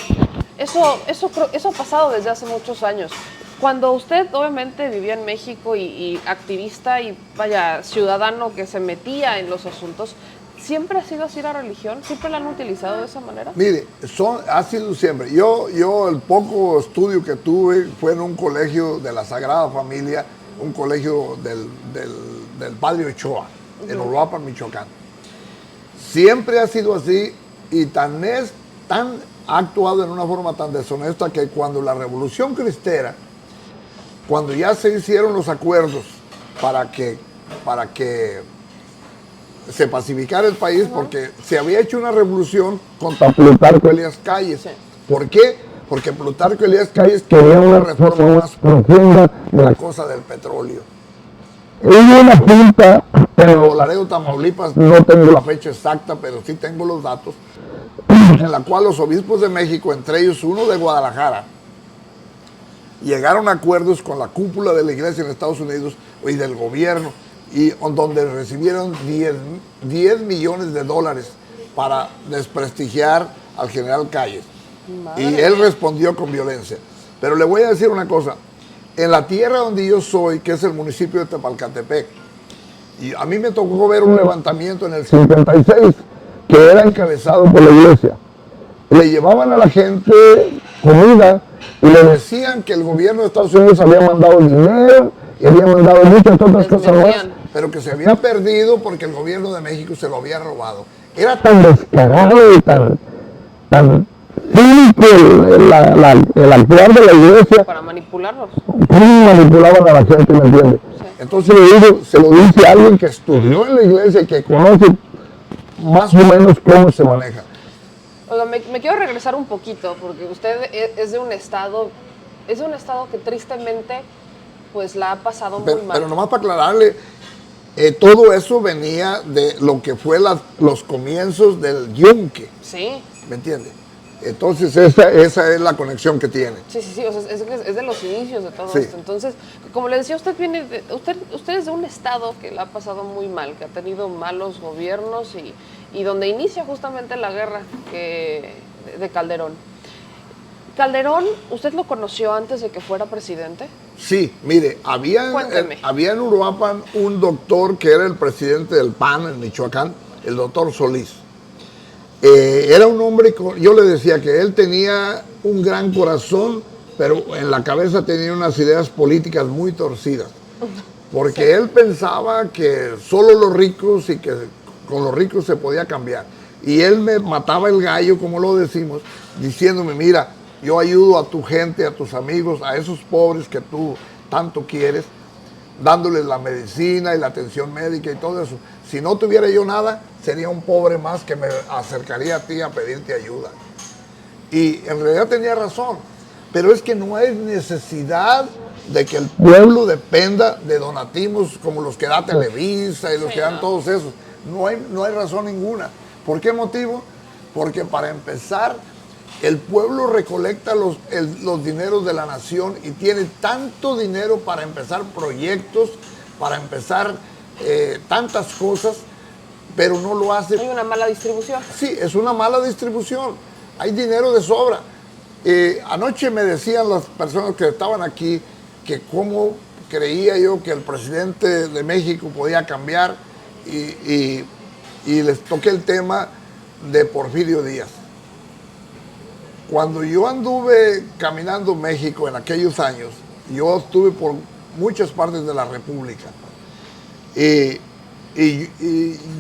Eso ha pasado desde hace muchos años. Cuando usted obviamente vivía en México y activista y vaya ciudadano que se metía en los asuntos, ¿siempre ha sido así la religión? ¿Siempre la han utilizado de esa manera? Mire, ha sido siempre. Yo el poco estudio que tuve fue en un colegio de la Sagrada Familia, un colegio del Padre Ochoa, en Uruapan, Michoacán. Siempre ha sido así y ha actuado en una forma tan deshonesta que cuando la Revolución Cristera, cuando ya se hicieron los acuerdos para que se pacificara el país, porque se había hecho una revolución contra Plutarco Elías Calles. Sí. ¿Por qué? Porque Plutarco Elías Calles quería una reforma más profunda de la cosa del petróleo. Hubo una junta en Laredo, Tamaulipas, no tengo la fecha exacta, pero sí tengo los datos, en la cual los obispos de México, entre ellos uno de Guadalajara, llegaron a acuerdos con la cúpula de la iglesia en Estados Unidos y del gobierno, y donde recibieron 10 millones de dólares para desprestigiar al general Calles. Y él respondió con violencia. Pero le voy a decir una cosa, en la tierra donde yo soy, que es el municipio de Tepalcatepec, y a mí me tocó ver un levantamiento en el 56, que era encabezado por la iglesia. Le llevaban a la gente comida y le decían que el gobierno de Estados Unidos había mandado dinero y había mandado muchas otras cosas más, pero que se había perdido porque el gobierno de México se lo había robado. Era tan descarado y tan cínico el actuar de la iglesia. Para manipularlos. ¿Cómo manipulaban a la gente, me entiende? Sí. Entonces se lo dice a alguien que estudió en la iglesia y que conoce más o menos cómo se maneja. Oiga, me quiero regresar un poquito, porque usted es de un estado que tristemente pues la ha pasado muy mal. Pero nomás para aclararle, todo eso venía de lo que fue los comienzos del Yunque. Sí. ¿Me entiende? Entonces esa es la conexión que tiene. Sí, sí, sí, o sea, es de los inicios de todo Sí. esto. Entonces, como le decía, usted es de un estado que la ha pasado muy mal, que ha tenido malos gobiernos y donde inicia justamente la guerra de Calderón. Calderón, ¿usted lo conoció antes de que fuera presidente? Sí, mire, Cuénteme. había en Uruapan un doctor que era el presidente del PAN en Michoacán, el doctor Solís. Era un hombre, yo le decía que él tenía un gran corazón, pero en la cabeza tenía unas ideas políticas muy torcidas. Porque Sí. él pensaba que solo los ricos y que con los ricos se podía cambiar. Y él me mataba el gallo, como lo decimos, diciéndome, mira, yo ayudo a tu gente, a tus amigos, a esos pobres que tú tanto quieres, dándoles la medicina y la atención médica y todo eso. Si no tuviera yo nada, sería un pobre más que me acercaría a ti a pedirte ayuda. Y en realidad tenía razón, pero es que no hay necesidad de que el pueblo dependa de donativos como los que da Televisa y los que dan todos esos. No hay razón ninguna. ¿Por qué motivo? Porque para empezar, el pueblo recolecta los dineros de la nación y tiene tanto dinero para empezar proyectos, para empezar tantas cosas, pero no lo hace. Hay una mala distribución. Sí, es una mala distribución. Hay dinero de sobra. Anoche me decían las personas que estaban aquí que cómo creía yo que el presidente de México podía cambiar y les toqué el tema de Porfirio Díaz. Cuando yo anduve caminando México en aquellos años, yo estuve por muchas partes de la República. Y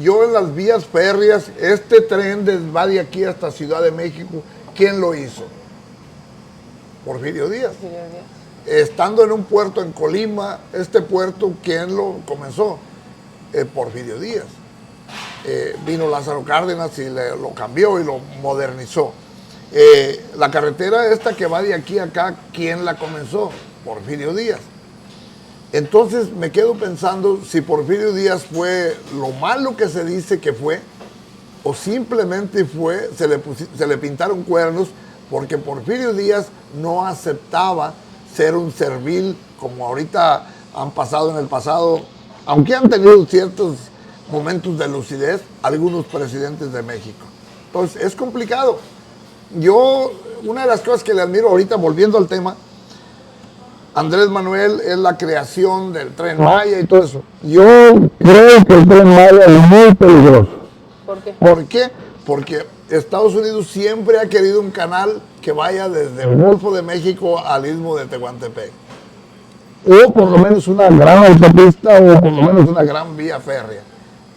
yo en las vías férreas, este tren va de aquí hasta Ciudad de México, ¿quién lo hizo? Porfirio Díaz. Estando en un puerto en Colima, este puerto, ¿quién lo comenzó? Porfirio Díaz. Vino Lázaro Cárdenas y lo cambió y lo modernizó. La carretera esta que va de aquí a acá, ¿quién la comenzó? Porfirio Díaz. Entonces me quedo pensando si Porfirio Díaz fue lo malo que se dice que fue, o simplemente se le pintaron cuernos, porque Porfirio Díaz no aceptaba ser un servil como ahorita han pasado en el pasado, aunque han tenido ciertos momentos de lucidez algunos presidentes de México. Entonces es complicado. Yo, una de las cosas que le admiro ahorita, volviendo al tema, Andrés Manuel, es la creación del Tren Maya y todo eso. Yo creo que el Tren Maya es muy peligroso. ¿Por qué? ¿Por qué? Porque Estados Unidos siempre ha querido un canal que vaya desde el Golfo de México al Istmo de Tehuantepec. O por lo menos una gran autopista o por lo menos una gran vía férrea.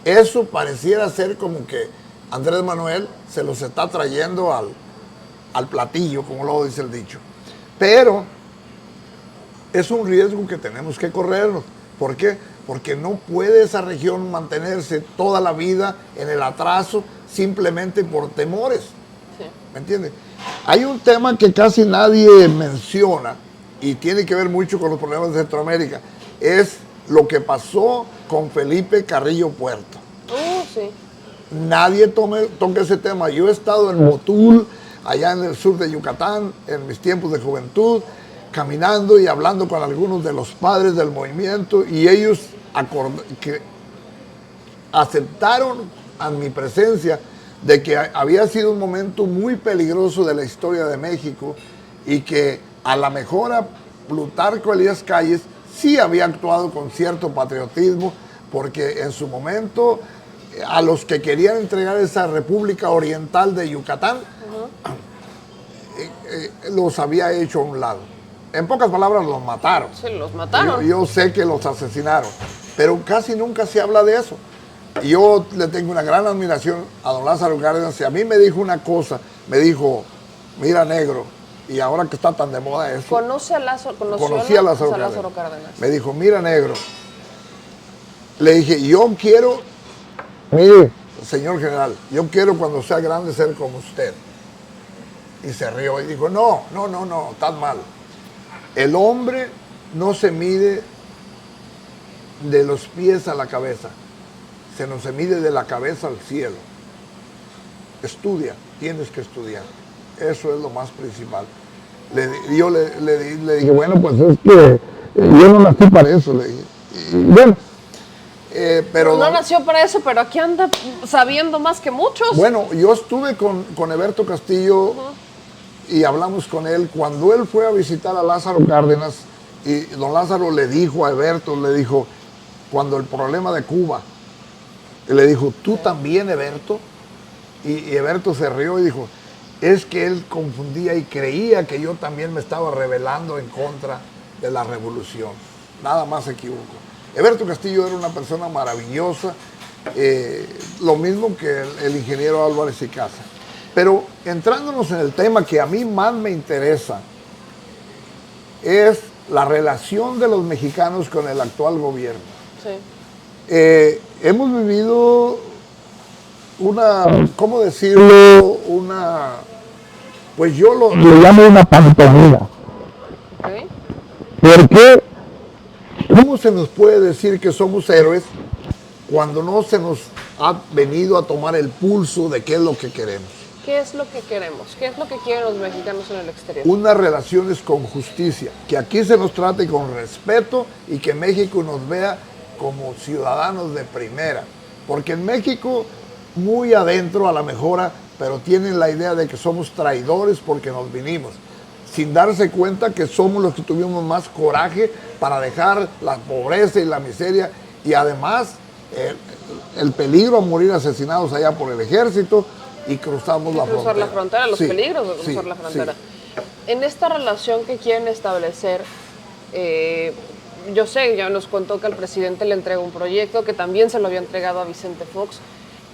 Eso pareciera ser como que Andrés Manuel se los está trayendo al platillo, como lo dice el dicho. Pero es un riesgo que tenemos que corrernos. ¿Por qué? Porque no puede esa región mantenerse toda la vida en el atraso simplemente por temores. Sí. ¿Me entiendes? Hay un tema que casi nadie menciona y tiene que ver mucho con los problemas de Centroamérica. Es lo que pasó con Felipe Carrillo Puerto. Sí. Nadie toca ese tema. Yo he estado en Motul, allá en el sur de Yucatán, en mis tiempos de juventud, caminando y hablando con algunos de los padres del movimiento, y ellos que aceptaron a mi presencia de que había sido un momento muy peligroso de la historia de México y que a la mejor a Plutarco Elías Calles sí había actuado con cierto patriotismo, porque en su momento a los que querían entregar esa República Oriental de Yucatán los había hecho a un lado. En pocas palabras, los mataron. Sí, los mataron. Yo sé que los asesinaron, pero casi nunca se habla de eso. Yo le tengo una gran admiración a don Lázaro Cárdenas. Y a mí me dijo una cosa, me dijo, mira negro, y ahora que está tan de moda eso. Conocí a Lázaro Cárdenas. Me dijo, mira negro. Le dije, yo quiero, mire, señor general, yo quiero cuando sea grande ser como usted. Y se rió y dijo, no, estás mal. El hombre no se mide de los pies a la cabeza, se mide de la cabeza al cielo. Estudia, tienes que estudiar. Eso es lo más principal. Le dije, bueno, pues es que yo no nací para eso, le dije. Y bueno, pero no nació para eso, pero aquí anda sabiendo más que muchos. bueno, yo estuve con Eberto Castillo y hablamos con él cuando él fue a visitar a Lázaro Cárdenas, y don Lázaro le dijo a Eberto, le dijo, cuando el problema de Cuba, le dijo, ¿tú también, Eberto? Y Eberto se rió y dijo, es que él confundía y creía que yo también me estaba rebelando en contra de la revolución. Nada más se equivocó. Eberto Castillo era una persona maravillosa, lo mismo que el ingeniero Álvarez y Casa. Pero entrándonos en el tema que a mí más me interesa, es la relación de los mexicanos con el actual gobierno. Sí. Hemos vivido una, ¿cómo decirlo? Una, pues yo lo llamo una pantomima. Okay. Porque, ¿cómo se nos puede decir que somos héroes cuando no se nos ha venido a tomar el pulso de qué es lo que queremos? ¿Qué es lo que queremos? ¿Qué es lo que quieren los mexicanos en el exterior? Unas relaciones con justicia, que aquí se nos trate con respeto y que México nos vea como ciudadanos de primera. Porque en México, muy adentro a la mejora, pero tienen la idea de que somos traidores porque nos vinimos, sin darse cuenta que somos los que tuvimos más coraje para dejar la pobreza y la miseria y además el peligro a morir asesinados allá por el ejército y cruzamos la frontera. Cruzar la frontera, los Sí, peligros de cruzar sí, la frontera. sí. En esta relación que quieren establecer, yo sé, ya nos contó que al presidente le entregó un proyecto que también se lo había entregado a Vicente Fox.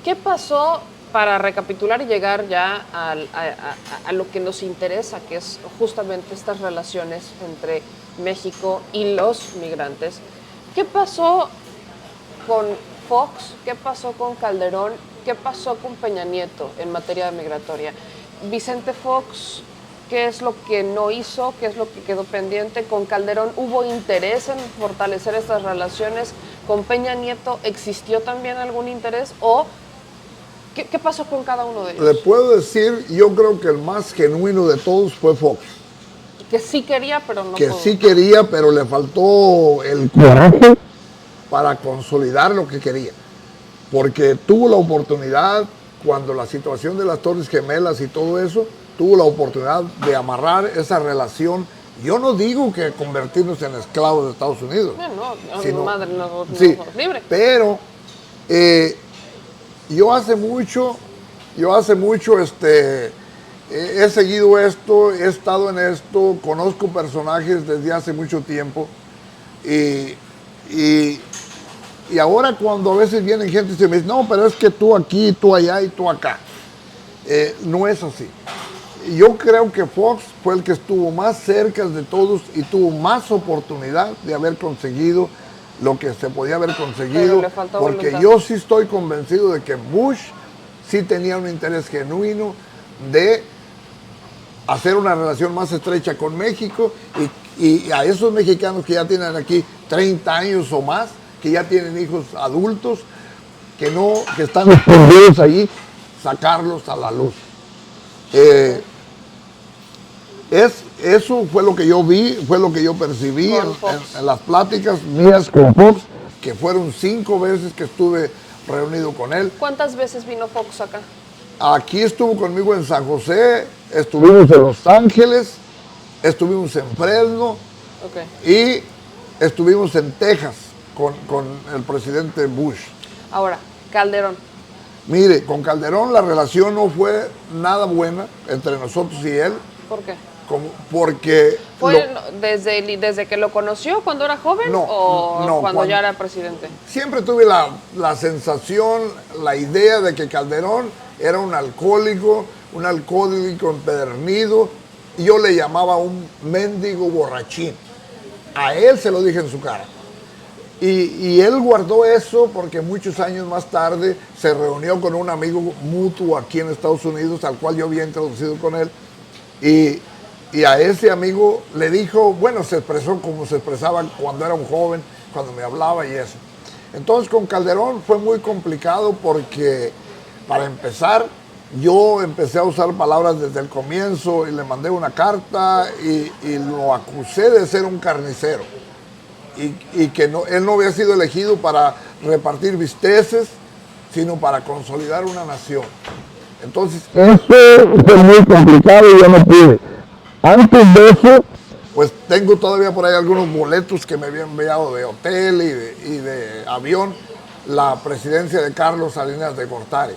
¿Qué pasó para recapitular y llegar ya a lo que nos interesa, que es justamente estas relaciones entre México y los migrantes? ¿Qué pasó con Fox? ¿Qué pasó con Calderón? ¿Qué pasó con Peña Nieto en materia migratoria? Vicente Fox, ¿qué es lo que no hizo? ¿Qué es lo que quedó pendiente? Con Calderón, ¿hubo interés en fortalecer estas relaciones? ¿Con Peña Nieto existió también algún interés? ¿O qué pasó con cada uno de ellos? Le puedo decir, yo creo que el más genuino de todos fue Fox. Que sí quería, pero no Que pudo. sí quería, pero le faltó el coraje para consolidar lo que quería. Porque tuvo la oportunidad, cuando la situación de las Torres Gemelas y todo eso, tuvo la oportunidad de amarrar esa relación. Yo no digo que convertirnos en esclavos de Estados Unidos. No, sino, madre, no sí, libre. pero yo hace mucho, he seguido esto, he estado en esto, conozco personajes desde hace mucho tiempo y ahora cuando a veces vienen gente y se me dice, no, pero es que tú aquí, tú allá y tú acá. No es así. Yo creo que Fox fue el que estuvo más cerca de todos y tuvo más oportunidad de haber conseguido lo que se podía haber conseguido, porque voluntad. yo sí estoy convencido de que Bush sí tenía un interés genuino de hacer una relación más estrecha con México y a esos mexicanos que ya tienen aquí 30 años o más, que ya tienen hijos adultos, que están escondidos ahí, sacarlos a la luz. Eso fue lo que yo vi, fue lo que yo percibí en las pláticas mías con Fox, que fueron 5 veces que estuve reunido con él. ¿Cuántas veces vino Fox acá? Aquí estuvo conmigo en San José, estuvimos en Los Ángeles, estuvimos en Fresno y estuvimos en Texas con el presidente Bush. Ahora, Calderón. Mire, con Calderón la relación no fue nada buena entre nosotros y él. ¿Por qué? Porque... ¿Fue desde que lo conoció cuando era joven o cuando ya era presidente? Siempre tuve la sensación, la idea de que Calderón era un alcohólico empedernido, y yo le llamaba un mendigo borrachín. A él se lo dije en su cara. Y él guardó eso porque muchos años más tarde se reunió con un amigo mutuo aquí en Estados Unidos, al cual yo había introducido con él, y a ese amigo le dijo, bueno, se expresó como se expresaba cuando era un joven, cuando me hablaba y eso. Entonces con Calderón fue muy complicado porque, para empezar, Yo empecé a usar palabras desde el comienzo y le mandé una carta y lo acusé de ser un carnicero y que no, él no había sido elegido para repartir bisteces, sino para consolidar una nación. Entonces, eso fue muy complicado y yo no pude. Antes de eso, pues tengo todavía por ahí algunos boletos que me habían enviado de hotel y de avión la presidencia de Carlos Salinas de Gortari.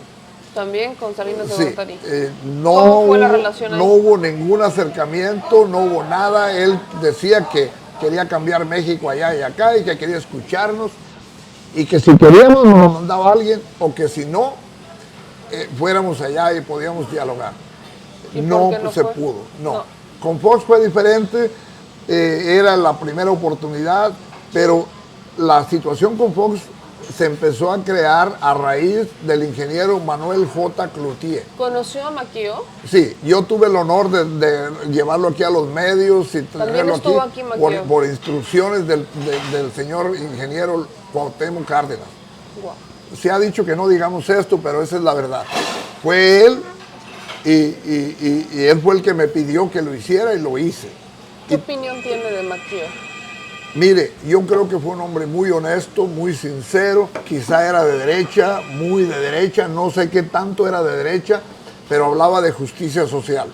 También con Salinas de Sí, Gortari. no, ¿Cómo fue la relación ahí? no hubo ningún acercamiento, no hubo nada. Él decía que quería cambiar México allá y acá y que quería escucharnos y que si queríamos nos lo mandaba alguien o que si no, fuéramos allá y podíamos dialogar. ¿Y No, por qué no se fue? pudo, no. No. Con Fox fue diferente, era la primera oportunidad, pero la situación con Fox se empezó a crear a raíz del ingeniero Manuel J. Cloutier. ¿Conoció a Maquio? Sí, yo tuve el honor de llevarlo aquí a los medios y tenerlo estuvo aquí Maquio. por instrucciones del señor ingeniero Cuauhtémoc Cárdenas. Guau. Se ha dicho que no digamos esto, pero esa es la verdad. Fue él y él fue el que me pidió que lo hiciera y lo hice. ¿Qué opinión tiene de Maquio? Mire, yo creo que fue un hombre muy honesto, muy sincero, quizá era de derecha, muy de derecha, no sé qué tanto era de derecha, pero hablaba de justicia social.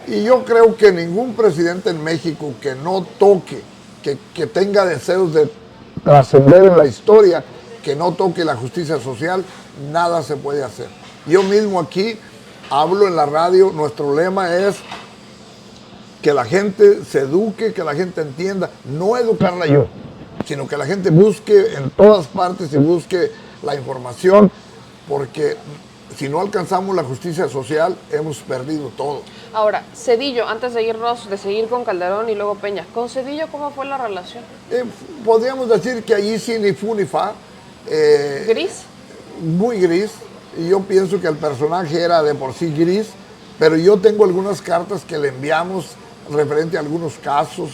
Y yo creo que ningún presidente en México que no toque, que tenga deseos de trascender en la historia, que no toque la justicia social, nada se puede hacer. Yo mismo aquí hablo en la radio, nuestro lema es que la gente se eduque, que la gente entienda, no educarla yo, sino que la gente busque en todas partes y busque la información, porque si no alcanzamos la justicia social, hemos perdido todo. Ahora, Zedillo, antes de irnos, de seguir con Calderón y luego Peña, ¿con Zedillo cómo fue la relación? Podríamos decir que allí sí ni fu ni fa. ¿Gris? Muy gris, y yo pienso que el personaje era de por sí gris, pero yo tengo algunas cartas que le enviamos referente a algunos casos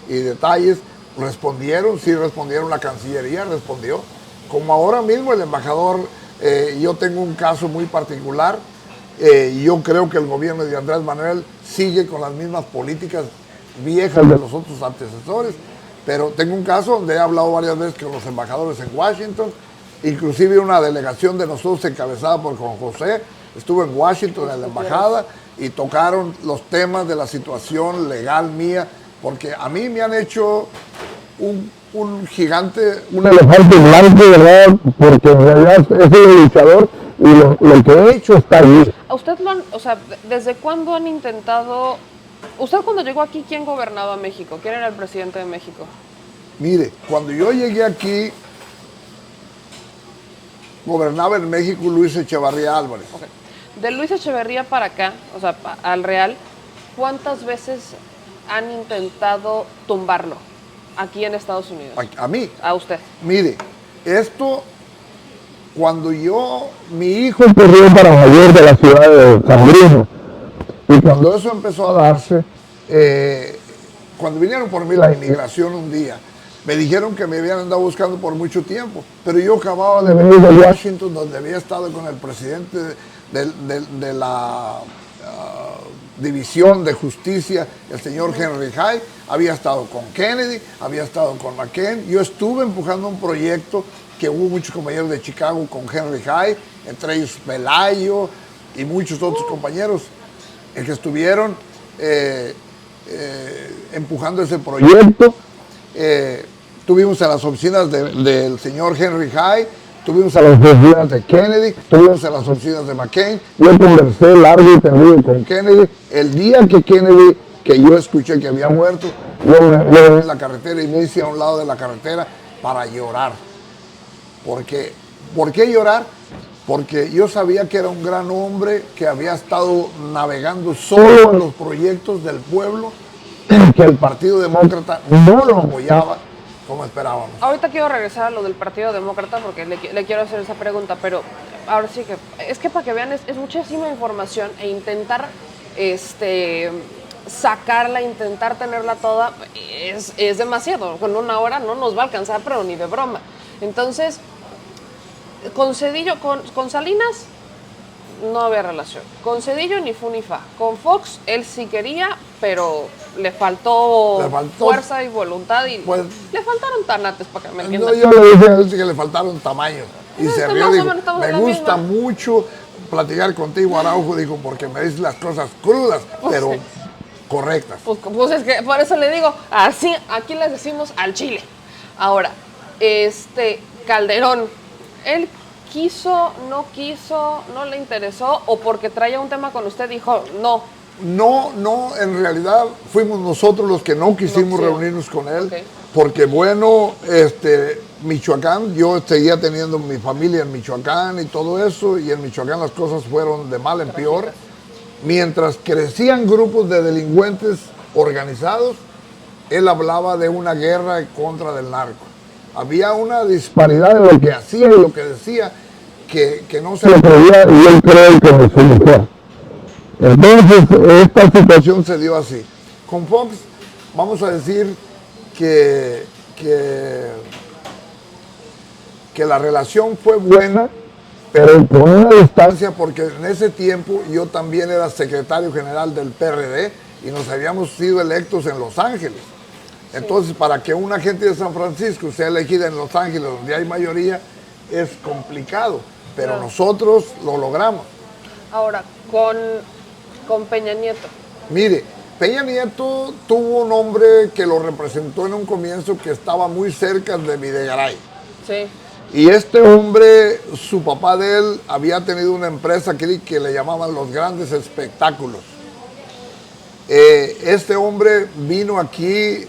y detalles. Respondieron, sí respondieron, la Cancillería respondió. Como ahora mismo el embajador, yo tengo un caso muy particular. Yo creo que el gobierno de Andrés Manuel sigue con las mismas políticas viejas de los otros antecesores, pero tengo un caso donde he hablado varias veces con los embajadores en Washington, inclusive una delegación de nosotros encabezada por Juan José, estuvo en Washington en la embajada y tocaron los temas de la situación legal mía, porque a mí me han hecho un gigante, un elefante blanco, ¿verdad? Porque en realidad es un luchador y lo que he hecho está ahí. ¿A usted lo han, o sea, desde cuándo han intentado, usted cuando llegó aquí, ¿quién gobernaba México? ¿Quién era el presidente de México? Mire, cuando yo llegué aquí, gobernaba en México Luis Echevarría Álvarez. Okay. De Luis Echeverría para acá, o sea, al Real, ¿cuántas veces han intentado tumbarlo aquí en Estados Unidos? A mí, A usted. mire, esto, cuando mi hijo Corrió para mayor de la ciudad de San Bruno. y cuando eso empezó a darse, cuando vinieron por mí la inmigración un día, me dijeron que me habían andado buscando por mucho tiempo, pero yo acababa de venir de Washington, donde había estado con el presidente de la División de Justicia, el señor Henry High, había estado con Kennedy, había estado con McCain. Yo estuve empujando un proyecto que hubo muchos compañeros de Chicago con Henry High, entre ellos Pelayo y muchos otros compañeros que estuvieron empujando ese proyecto. Tuvimos a las oficinas del señor Henry High, tuvimos a las oficinas de Kennedy, tuvimos a las oficinas de McCain. Yo conversé largo y tendido con Kennedy. El día que Kennedy, que yo escuché que había muerto, yo me en la carretera y me hice a un lado de la carretera para llorar. ¿Por qué llorar? Porque yo sabía que era un gran hombre que había estado navegando solo en los proyectos del pueblo, que el Partido Demócrata no lo apoyaba como esperábamos. Ahorita quiero regresar a lo del Partido Demócrata porque le quiero hacer esa pregunta, pero ahora sí que, es que para que vean, es muchísima información e intentar sacarla, intentar tenerla toda, es demasiado. Con una hora no nos va a alcanzar, pero ni de broma. Entonces, con Zedillo, con Salinas, no había relación. Con Zedillo ni fu ni fa. Con Fox él sí quería, pero le faltó fuerza y voluntad y pues, le faltaron tanates para que me no, entiendan. yo le dije a él que le faltaron tamaños. Y se rió, más o dijo, menos estamos me en la gusta misma". mucho platicar contigo, Araujo, dijo, porque me dices las cosas crudas, pero sí. correctas. Pues es que por eso le digo, así, aquí les decimos al chile. Ahora, Calderón, él quiso, no le interesó, o porque traía un tema con usted dijo, no. No, en realidad fuimos nosotros los que no quisimos reunirnos con él, Okay. porque bueno, Michoacán, yo seguía teniendo mi familia en Michoacán y todo eso, y en Michoacán las cosas fueron de mal en peor. Mientras crecían grupos de delincuentes organizados, él hablaba de una guerra en contra del narco. Había una disparidad en lo que hacía y lo que decía que no se le creía, y él cree que nos fue. Entonces, esta situación se dio así. Con Fox, vamos a decir que la relación fue buena, pero con una distancia, porque en ese tiempo yo también era secretario general del PRD y nos habíamos sido electos en Los Ángeles. Sí. Entonces, para que una gente de San Francisco sea elegida en Los Ángeles, donde hay mayoría, es complicado, pero nosotros lo logramos. Ahora, con Peña Nieto. Mire, Peña Nieto tuvo un hombre que lo representó en un comienzo que estaba muy cerca de Videgaray. Sí. Y este hombre, su papá de él, había tenido una empresa que le llamaban Los Grandes Espectáculos. Este hombre vino aquí,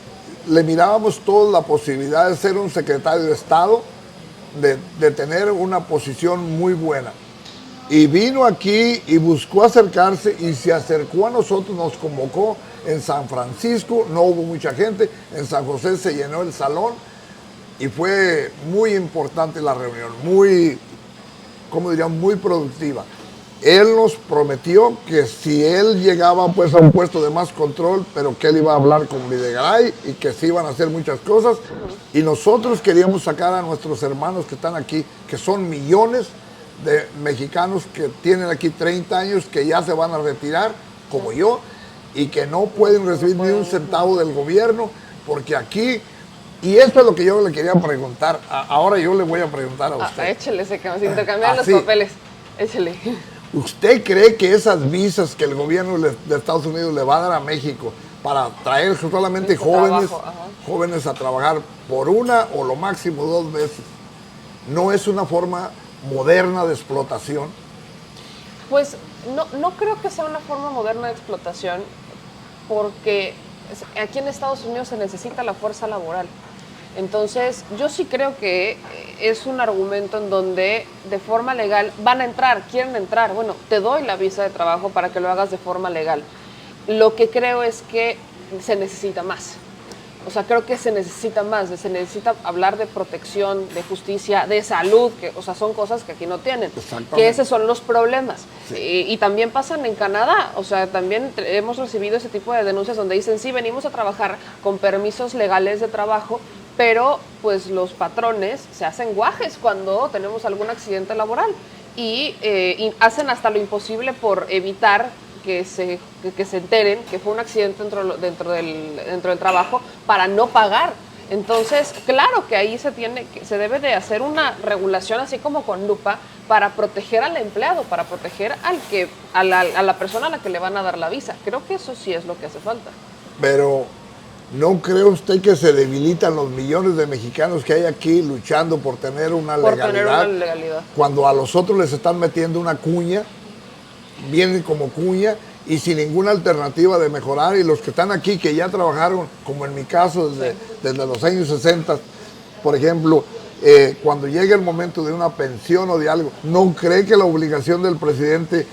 le mirábamos toda la posibilidad de ser un secretario de Estado, de tener una posición muy buena. Y vino aquí y buscó acercarse y se acercó a nosotros, nos convocó en San Francisco, no hubo mucha gente, en San José se llenó el salón y fue muy importante la reunión, muy, ¿cómo dirían?, muy productiva. Él nos prometió que si él llegaba pues a un puesto de más control, pero que él iba a hablar con Videgaray y que se iban a hacer muchas cosas. Y nosotros queríamos sacar a nuestros hermanos que están aquí, que son millones de mexicanos que tienen aquí 30 años, que ya se van a retirar, como yo, y que no pueden recibir ni un centavo del gobierno, porque aquí, y esto es lo que yo le quería preguntar, ahora yo le voy a preguntar a usted. Échele, se intercambian los papeles, échele. ¿Usted cree que esas visas que el gobierno de Estados Unidos le va a dar a México para traer solamente jóvenes a trabajar por una o lo máximo 2 veces, no es una forma moderna de explotación? Pues no creo que sea una forma moderna de explotación, porque aquí en Estados Unidos se necesita la fuerza laboral. Entonces, yo sí creo que es un argumento en donde de forma legal van a entrar, quieren entrar. Bueno, te doy la visa de trabajo para que lo hagas de forma legal. Lo que creo es que se necesita más. O sea, creo que se necesita más, se necesita hablar de protección, de justicia, de salud, que, o sea, son cosas que aquí no tienen, que esos son los problemas. Sí. Y también pasan en Canadá, o sea, también hemos recibido ese tipo de denuncias donde dicen, sí, venimos a trabajar con permisos legales de trabajo, pero pues los patrones se hacen guajes cuando tenemos algún accidente laboral y hacen hasta lo imposible por evitar que se enteren que fue un accidente dentro del trabajo para no pagar. Entonces, claro que ahí se debe de hacer una regulación así como con lupa para proteger al empleado, para proteger a la persona a la que le van a dar la visa. Creo que eso sí es lo que hace falta. Pero ¿no cree usted que se debilitan los millones de mexicanos que hay aquí luchando por tener una legalidad? Cuando a los otros les están metiendo una cuña, vienen como cuña y sin ninguna alternativa de mejorar, y los que están aquí que ya trabajaron, como en mi caso desde los años 60, por ejemplo, cuando llega el momento de una pensión o de algo, ¿no cree que la obligación del presidente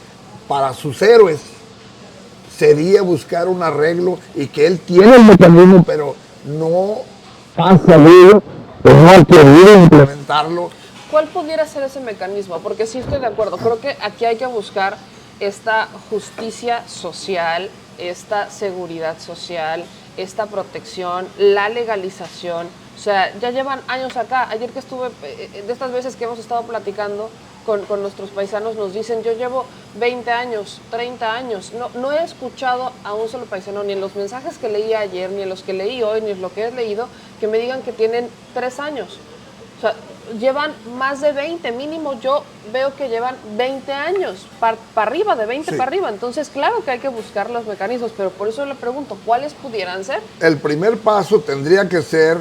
para sus héroes sería buscar un arreglo y que él tiene el mecanismo, pero no ha salido o no ha querido implementarlo? ¿Cuál pudiera ser ese mecanismo? Porque sí estoy de acuerdo, creo que aquí hay que buscar esta justicia social, esta seguridad social, esta protección, la legalización. O sea, ya llevan años acá. Ayer que estuve, de estas veces que hemos estado platicando, con nuestros paisanos nos dicen, yo llevo 20 años, 30 años, no he escuchado a un solo paisano, ni en los mensajes que leí ayer, ni en los que leí hoy, ni en lo que he leído, que me digan que tienen 3 años. O sea, llevan más de 20, mínimo yo veo que llevan 20 años, para arriba, de 20 Sí. para arriba. Entonces, claro que hay que buscar los mecanismos, pero por eso le pregunto, ¿cuáles pudieran ser? El primer paso tendría que ser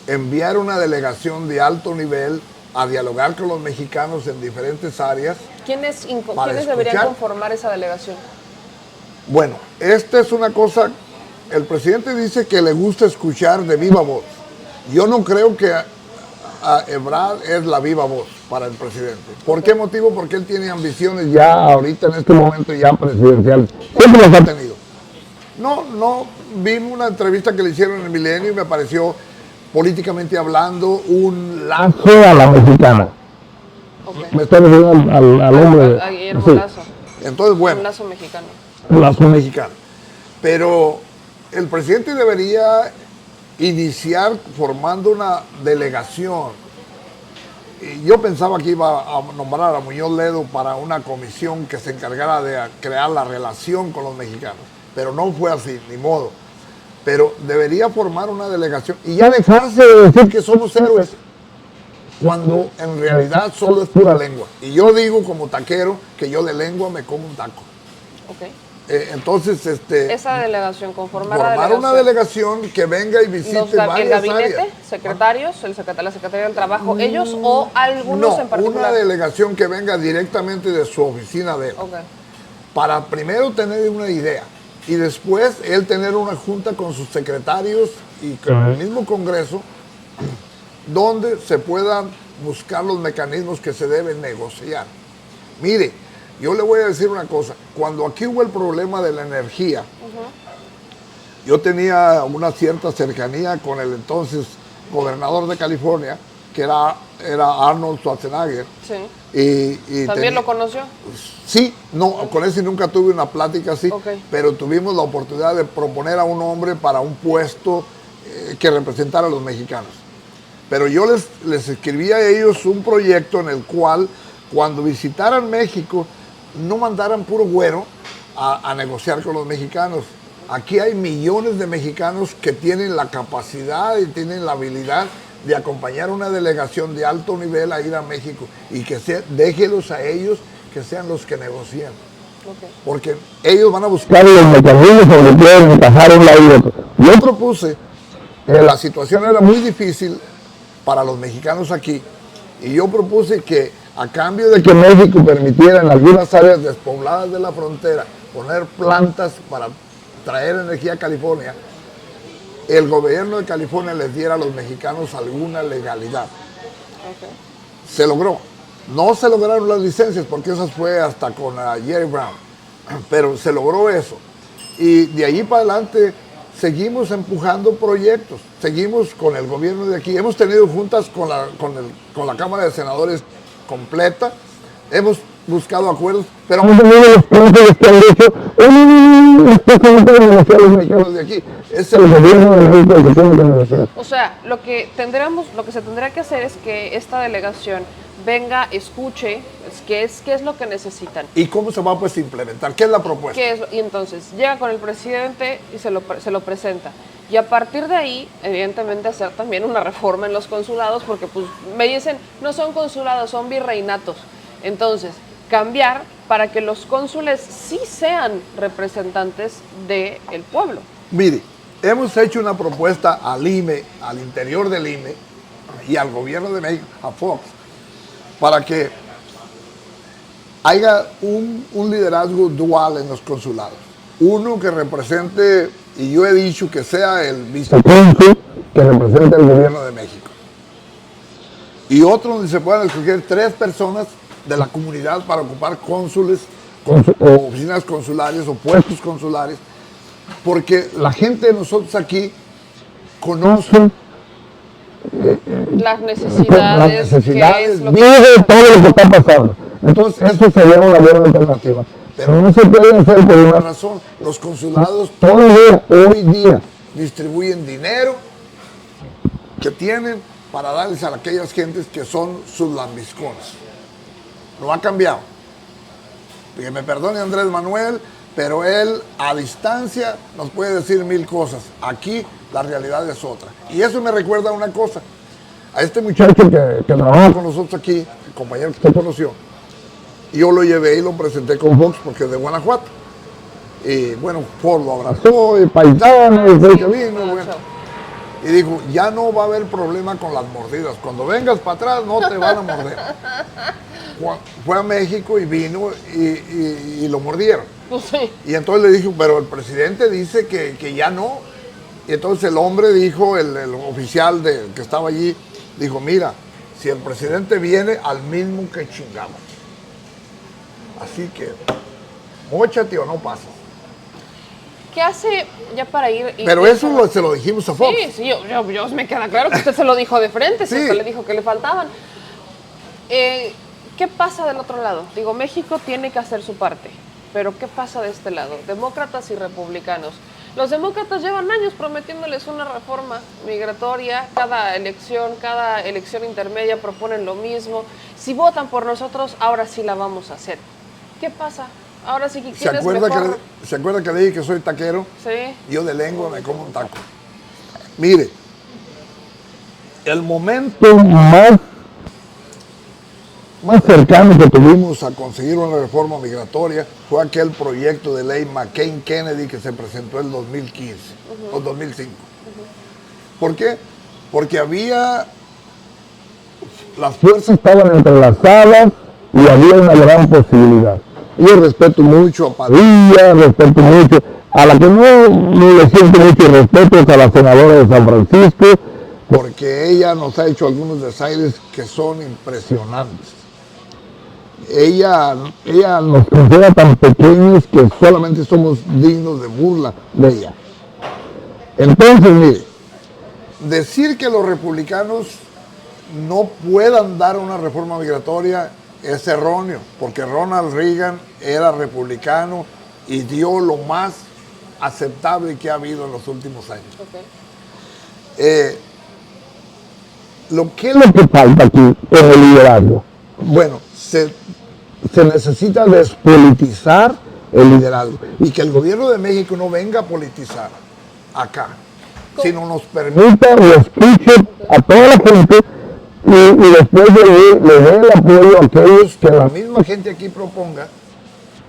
enviar una delegación de alto nivel a dialogar con los mexicanos en diferentes áreas. ¿Quiénes Para deberían escuchar. conformar esa delegación? Bueno, esta es una cosa, el presidente dice que le gusta escuchar de viva voz. Yo no creo que a Ebrard es la viva voz para el presidente. ¿Por qué motivo? Porque él tiene ambiciones ya ahorita en este momento ya presidenciales. Siempre las ha tenido. No, vi una entrevista que le hicieron en el Milenio y me pareció, políticamente hablando, un lazo a la mexicana. Ok. Me estoy refiriendo al hombre. A Guillermo sí. Lazo, Entonces, un bueno, lazo mexicano. Lazo mexicano. Pero el presidente debería iniciar formando una delegación. Y yo pensaba que iba a nombrar a Muñoz Ledo para una comisión que se encargara de crear la relación con los mexicanos. Pero no fue así, ni modo. Pero debería formar una delegación y ya dejarse de decir que somos héroes, cuando en realidad solo es pura lengua. Y yo digo como taquero que yo de lengua me como un taco. Ok. Entonces, Esa delegación, conformar la formar una delegación que venga y visite el varias gabinete, áreas. secretarios, la Secretaría del Trabajo, ellos o algunos No, en particular. una delegación que venga directamente de su oficina de él, Ok. para primero tener una idea y después él tener una junta con sus secretarios y con el mismo Congreso, donde se puedan buscar los mecanismos que se deben negociar. Mire, yo le voy a decir una cosa, cuando aquí hubo el problema de la energía, yo tenía una cierta cercanía con el entonces gobernador de California, que era Arnold Schwarzenegger. Sí. Y ¿También lo conoció? Sí, no, con ese nunca tuve una plática así, Ok. pero tuvimos la oportunidad de proponer a un hombre para un puesto que representara a los mexicanos. Pero yo les escribí a ellos un proyecto en el cual, cuando visitaran México, no mandaran puro güero a negociar con los mexicanos. Aquí hay millones de mexicanos que tienen la capacidad y tienen la habilidad de acompañar una delegación de alto nivel a ir a México y que déjelos a ellos que sean los que negocien. Ok. Porque ellos van a buscar los mecanismos donde pueden encajar un lado y otro. Yo propuse que la situación era muy difícil para los mexicanos aquí y yo propuse que a cambio de que México permitiera en algunas áreas despobladas de la frontera poner plantas para traer energía a California, el gobierno de California les diera a los mexicanos alguna legalidad. Ok. Se logró. No se lograron las licencias porque esas fue hasta con Jerry Brown, pero se logró eso. Y de allí para adelante seguimos empujando proyectos, seguimos con el gobierno de aquí. Hemos tenido juntas con la Cámara de Senadores completa, hemos buscado acuerdos, pero hemos tenido los planes que han dicho, no pueden negociar los mexicanos de aquí. Es el gobierno de México el que tiene que negociar. O sea, lo que se tendría que hacer es que esta delegación venga, escuche qué es lo que necesitan. ¿Y cómo se va pues, a implementar? ¿Qué es la propuesta? Y entonces llega con el presidente y se lo presenta. Y a partir de ahí, evidentemente, hacer también una reforma en los consulados, porque pues me dicen, no son consulados, son virreinatos. Entonces, cambiar para que los cónsules sí sean representantes del pueblo. Mire, hemos hecho una propuesta al IME, al interior del IME y al gobierno de México, a Fox, para que haya un liderazgo dual en los consulados. Uno que represente, y yo he dicho que sea el vicecónsul que represente al gobierno de México. Y otro donde se puedan escoger 3 personas de la comunidad para ocupar cónsules o oficinas consulares o puestos consulares, porque la gente de nosotros aquí conoce Las necesidades, vive todo lo que está pasando. Entonces, eso sería una buena alternativa. Pero no se puede hacer por una razón. Los consulados todavía hoy día distribuyen dinero que tienen para darles a aquellas gentes que son sus lambiscones. no ha cambiado. Que me perdone Andrés Manuel, pero él a distancia nos puede decir mil cosas. Aquí la realidad es otra. Y eso me recuerda a una cosa. A este muchacho que trabaja con nosotros aquí, el compañero que usted conoció, yo lo llevé y lo presenté con Fox porque es de Guanajuato. Y bueno, Ford lo abrazó, y paisano, y fue que vino, bueno. Y dijo, ya no va a haber problema con las mordidas. Cuando vengas para atrás no te van a morder. Fue a México y vino y lo mordieron. Pues sí. Y entonces le dijo, pero el presidente dice que ya no. Y entonces el hombre dijo, el oficial que estaba allí, dijo, mira, si el presidente viene, al mismo que chingamos. Así que, móchate o no pasas. ¿Qué hace ya para ir? Pero eso se lo dijimos a Fox. Sí, yo me queda claro que usted se lo dijo de frente, Sí. siempre le dijo que le faltaban. ¿Qué pasa del otro lado? Digo, México tiene que hacer su parte, pero ¿qué pasa de este lado? Demócratas y republicanos. Los demócratas llevan años prometiéndoles una reforma migratoria, cada elección intermedia proponen lo mismo. Si votan por nosotros, ahora sí la vamos a hacer. ¿Qué pasa? Ahora sí que ¿Se ¿quién es acuerda mejor? ¿Se acuerda que le dije que soy taquero? Sí. Yo de lengua me como un taco. Mire, el momento más cercano que tuvimos a conseguir una reforma migratoria fue aquel proyecto de ley McCain-Kennedy que se presentó en 2015 o 2005. ¿Por qué? Porque las fuerzas estaban entrelazadas y había una gran posibilidad. Yo respeto mucho a Padilla, respeto mucho a la que no le siento mucho respeto, es a la senadora de San Francisco, porque ella nos ha hecho algunos desaires que son impresionantes. Ella nos considera tan pequeños que solamente somos dignos de burla de ella. Entonces, mire, decir que los republicanos no puedan dar una reforma migratoria es erróneo, porque Ronald Reagan era republicano y dio lo más aceptable que ha habido en los últimos años. Okay. ¿Qué es lo que falta aquí en el liderazgo? Bueno, se necesita despolitizar el liderazgo y que el gobierno de México no venga a politizar acá, sino nos permita o escuche a toda la gente y después le dé el apoyo a aquellos que la misma gente aquí proponga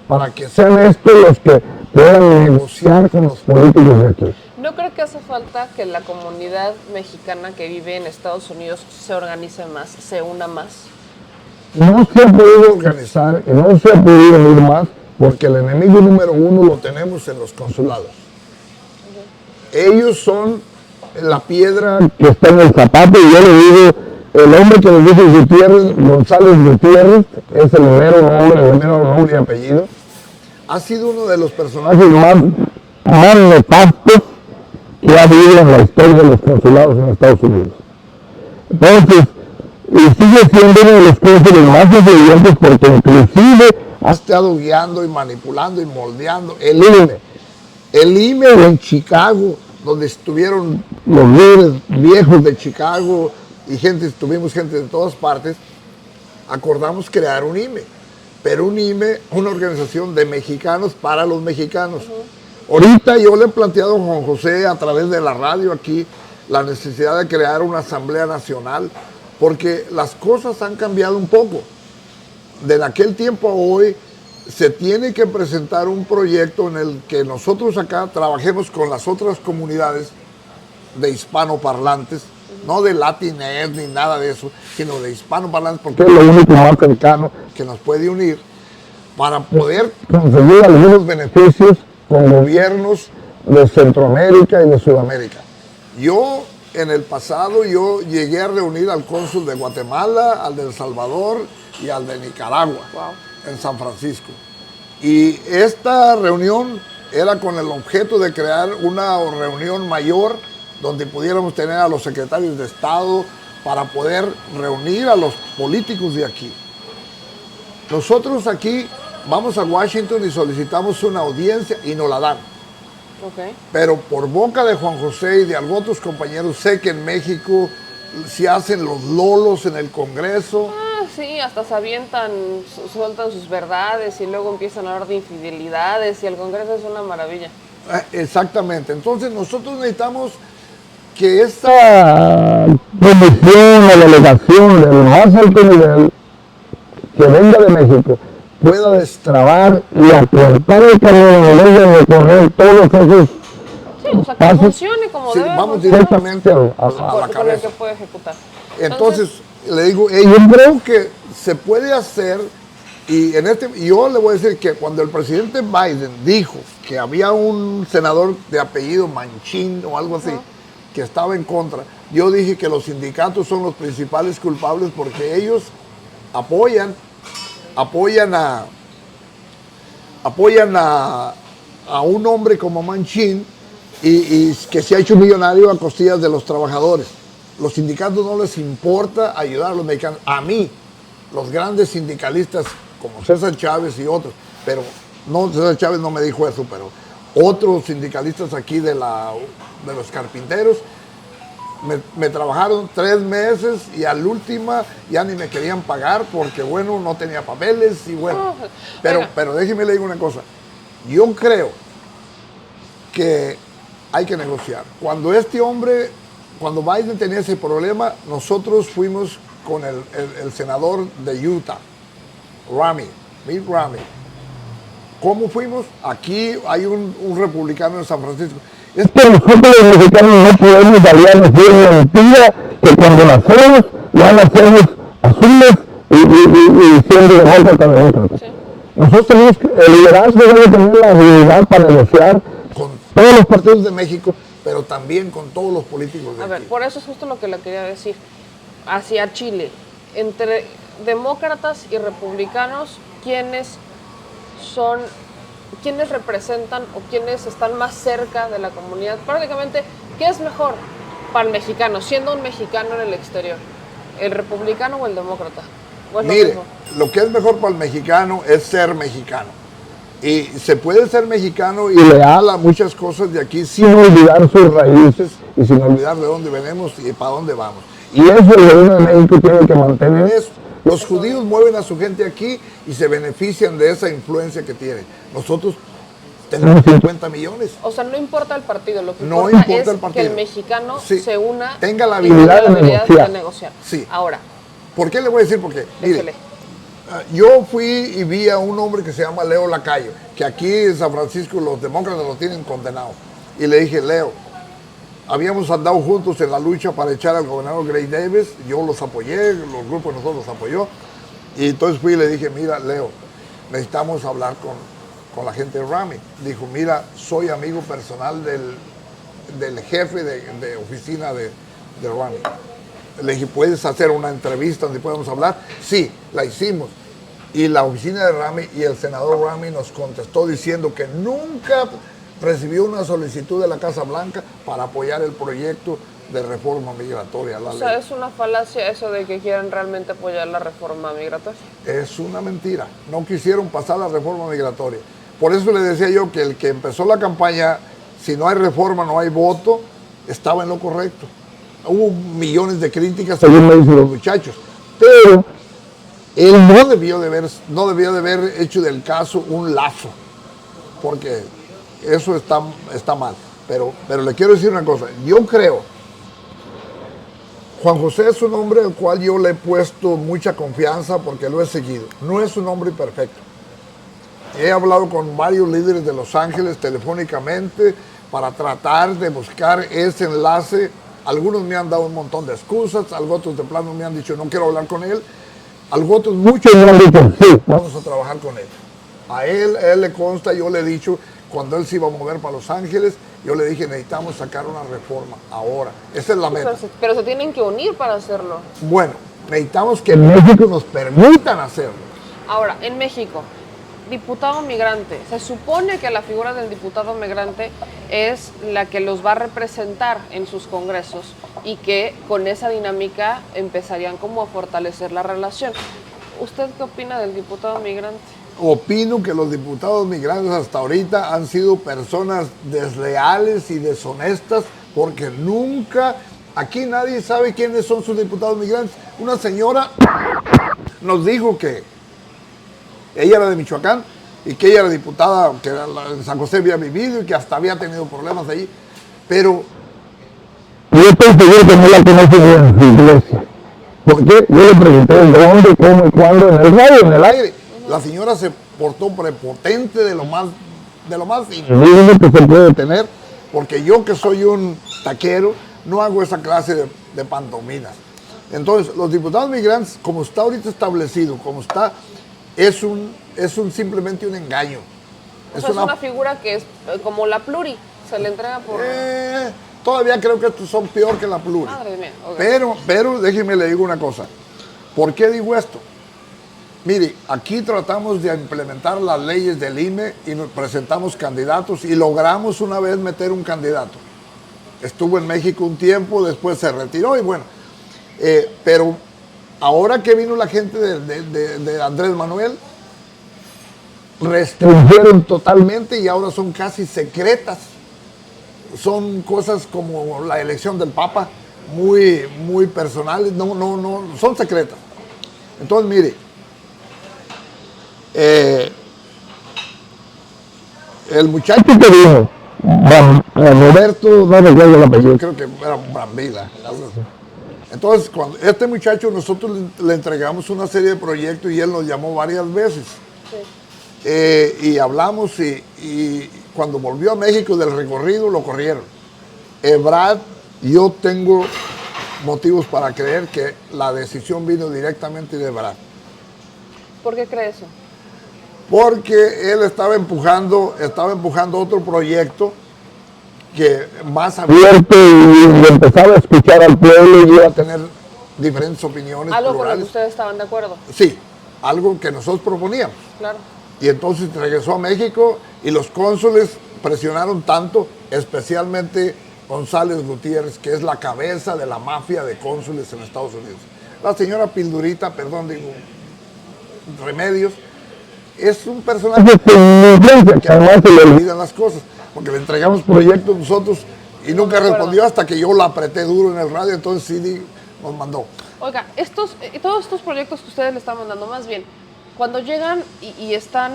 para que sean estos los que puedan negociar con los políticos de aquí. ¿No creo que hace falta que la comunidad mexicana que vive en Estados Unidos se organice más, se una más? No se ha podido organizar y no se ha podido unir más porque el enemigo número uno lo tenemos en los consulados. Ellos son la piedra que está en el zapato y yo le digo, el hombre que les dice Gutiérrez, González Gutiérrez, es el mero nombre y apellido. Ha sido uno de los personajes más nefastos que ha habido en la historia de los consulados en Estados Unidos. Entonces, y sigue siendo uno de los cónsules más influyentes porque inclusive ha estado guiando y manipulando y moldeando el IME. El IME en Chicago, donde estuvieron los líderes viejos de Chicago y tuvimos gente de todas partes, acordamos crear un IME. Pero un IME, una organización de mexicanos para los mexicanos. Ahorita yo le he planteado a Juan José a través de la radio aquí la necesidad de crear una asamblea nacional porque las cosas han cambiado un poco. De aquel tiempo a hoy se tiene que presentar un proyecto en el que nosotros acá trabajemos con las otras comunidades de hispanoparlantes, no de latinés ni nada de eso, sino de hispanoparlantes porque es lo único más cercano que nos puede unir para poder conseguir algunos beneficios con gobiernos de Centroamérica y de Sudamérica. Yo, en el pasado, llegué a reunir al cónsul de Guatemala, al de El Salvador y al de Nicaragua, en San Francisco. Y esta reunión era con el objeto de crear una reunión mayor donde pudiéramos tener a los secretarios de Estado para poder reunir a los políticos de aquí. Nosotros aquí vamos a Washington y solicitamos una audiencia y nos la dan. Okay. Pero por boca de Juan José y de algunos otros compañeros, sé que en México se hacen los lolos en el Congreso Sí, hasta se avientan, sueltan sus verdades y luego empiezan a hablar de infidelidades y el Congreso es una maravilla. Exactamente. Entonces nosotros necesitamos que esta comisión o delegación del más alto nivel que venga de México pueda destrabar y acortar el camino en vez de recorrer todos esos Sí, o sea, que pasos. funcione como Sí, debe vamos funcionar, directamente a la con el cabeza. que puede ejecutar. Entonces, le digo, yo creo que se puede hacer, y yo le voy a decir que cuando el presidente Biden dijo que había un senador de apellido Manchin o algo así, que estaba en contra, yo dije que los sindicatos son los principales culpables porque ellos apoyan a un hombre como Manchin y que se ha hecho millonario a costillas de los trabajadores. Los sindicatos no les importa ayudar a los mexicanos. A mí, los grandes sindicalistas como César Chávez y otros, pero no, César Chávez no me dijo eso, pero otros sindicalistas aquí de los carpinteros me trabajaron 3 meses y al última ya ni me querían pagar porque, bueno, no tenía papeles y bueno. Pero déjeme le digo una cosa. Yo creo que hay que negociar. Cuando Biden tenía ese problema, nosotros fuimos con el senador de Utah, Mitt Romney. ¿Cómo fuimos? Aquí hay un republicano en San Francisco. Es que nosotros los mexicanos no podemos aliarnos de una mentira que cuando la hacemos, ya la hacemos azules y siendo demócrata. Sí. Nosotros tenemos que, el liderazgo debe tener la habilidad para negociar con todos los partidos de México, pero también con todos los políticos de aquí. A ver, por eso es justo lo que le quería decir. Hacia Chile, entre demócratas y republicanos, ¿quiénes representan o quiénes están más cerca de la comunidad? Prácticamente, ¿qué es mejor para el mexicano, siendo un mexicano en el exterior? ¿El republicano o el demócrata? Mire, lo que es mejor para el mexicano es ser mexicano. Y se puede ser mexicano y leal a muchas cosas de aquí sin olvidar sus raíces y sin olvidar de dónde venimos y para dónde vamos. Y eso el gobierno de México tiene que mantener eso. Los judíos mueven a su gente aquí y se benefician de esa influencia que tienen. Nosotros tenemos 50 millones. O sea, no importa el partido, lo que no importa importa es que el mexicano se una, tenga la habilidad de negociar. Sí. Ahora, ¿por qué le voy a decir? Porque, mire, yo fui y vi a un hombre que se llama Leo Lacayo, que aquí en San Francisco los demócratas lo tienen condenado. Y le dije, Leo, habíamos andado juntos en la lucha para echar al gobernador Gray Davis, yo los apoyé, los grupos de nosotros los apoyó. Y entonces fui y le dije, mira, Leo, necesitamos hablar con la gente de Romney. Dijo, mira, soy amigo personal del jefe de oficina de Romney. Le dije, ¿puedes hacer una entrevista donde podemos hablar? Sí, la hicimos. Y la oficina de Romney y el senador Romney nos contestó diciendo que nunca recibió una solicitud de la Casa Blanca para apoyar el proyecto de reforma migratoria. O sea, ¿es una falacia eso de que quieran realmente apoyar la reforma migratoria? Es una mentira. No quisieron pasar la reforma migratoria. Por eso le decía yo que el que empezó la campaña, si no hay reforma, no hay voto, estaba en lo correcto. Hubo millones de críticas, según me dicen los muchachos. Pero él no debió de haber hecho del caso un lazo. Porque eso está mal. Pero le quiero decir una cosa. Yo creo, Juan José es un hombre al cual yo le he puesto mucha confianza porque lo he seguido. No es un hombre perfecto. He hablado con varios líderes de Los Ángeles telefónicamente para tratar de buscar ese enlace. Algunos me han dado un montón de excusas, algunos otros de plano me han dicho no quiero hablar con él. Algunos otros, muchos me han dicho sí, vamos a trabajar con él. A él le consta, yo le he dicho, cuando él se iba a mover para Los Ángeles, yo le dije necesitamos sacar una reforma ahora. Esa es la meta. Pero se tienen que unir para hacerlo. Bueno, necesitamos que en México nos permitan hacerlo. Ahora, en México, diputado migrante. Se supone que la figura del diputado migrante es la que los va a representar en sus congresos y que con esa dinámica empezarían como a fortalecer la relación. ¿Usted qué opina del diputado migrante? Opino que los diputados migrantes hasta ahorita han sido personas desleales y deshonestas porque nunca, aquí nadie sabe quiénes son sus diputados migrantes. Una señora nos dijo que ella era de Michoacán y que ella era diputada, que en San José había vivido y que hasta había tenido problemas allí. Pero yo estoy seguro que no la conoce bien en su iglesia. Porque yo le pregunté dónde, cómo y cuándo, en el radio, en el aire. La señora se portó prepotente de lo más indigno que se puede tener, porque yo que soy un taquero, no hago esa clase de pantominas. Entonces, los diputados migrantes, como está ahorita establecido, como está, es simplemente un engaño. O sea, es una figura que es como la pluri, se le entrega por... Todavía creo que estos son peor que la pluri. Madre mía, okay. Pero déjeme le digo una cosa. ¿Por qué digo esto? Mire, aquí tratamos de implementar las leyes del INE y nos presentamos candidatos y logramos una vez meter un candidato. Estuvo en México un tiempo, después se retiró y bueno. Pero ahora que vino la gente de Andrés Manuel, restringieron totalmente y ahora son casi secretas. Son cosas como la elección del Papa, muy personales, no, son secretas. Entonces, mire, el muchacho que vino, Roberto, no recuerdo el apellido, creo que era Brambila. Entonces, cuando este muchacho, nosotros le entregamos una serie de proyectos y él nos llamó varias veces. Sí. Y hablamos y cuando volvió a México del recorrido lo corrieron. Ebrard, yo tengo motivos para creer que la decisión vino directamente de Ebrard. ¿Por qué cree eso? Porque él estaba empujando otro proyecto que más abierto y empezaba a escuchar al pueblo y iba a tener diferentes opiniones. Algo plurales. con lo que ustedes estaban de acuerdo. Sí, algo que nosotros proponíamos. Claro. Y entonces regresó a México y los cónsules presionaron tanto, especialmente González Gutiérrez, que es la cabeza de la mafia de cónsules en Estados Unidos. La señora Pildurita, Remedios, es un personaje que además se le olvidan las cosas, porque le entregamos proyectos nosotros y nunca respondió hasta que yo la apreté duro en el radio, entonces sí nos mandó. Oiga, todos estos proyectos que ustedes le están mandando, más bien, cuando llegan y están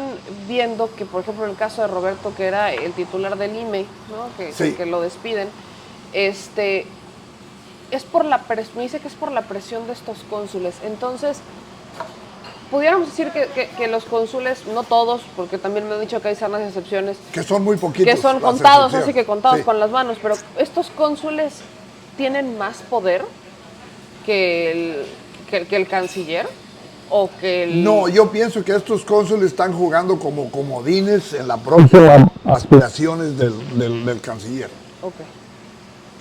viendo que, por ejemplo, en el caso de Roberto, que era el titular del IME, ¿no? Sí. que lo despiden, es por me dice que es por la presión de estos cónsules. Entonces, pudiéramos decir que los cónsules, no todos, porque también me han dicho que hay sanas excepciones, que son muy poquitos, que son contados, así que contados con las manos, pero estos cónsules tienen más poder que el canciller. ¿O que No, yo pienso que estos cónsules están jugando como comodines en la próxima aspiraciones del canciller. Okay.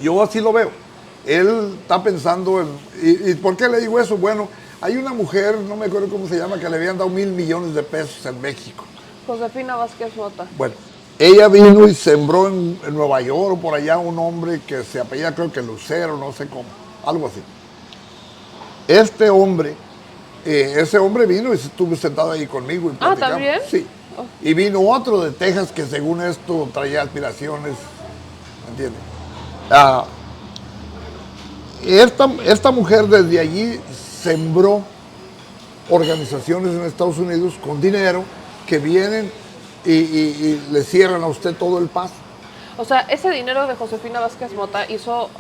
Yo así lo veo. Él está pensando en... ¿Y por qué le digo eso? Bueno, hay una mujer, no me acuerdo cómo se llama, que le habían dado $1,000 millones en México. Josefina Vázquez Mota. Bueno, ella vino y sembró en Nueva York o por allá un hombre que se apellida, creo que Lucero, no sé cómo, algo así. Este hombre... ese hombre vino y estuvo sentado ahí conmigo y platicamos. Ah, ¿también? Sí. Oh. Y vino otro de Texas que según esto traía aspiraciones, ¿entiendes? Esta mujer desde allí sembró organizaciones en Estados Unidos con dinero que vienen y le cierran a usted todo el paso. O sea, ese dinero de Josefina Vázquez Mota hizo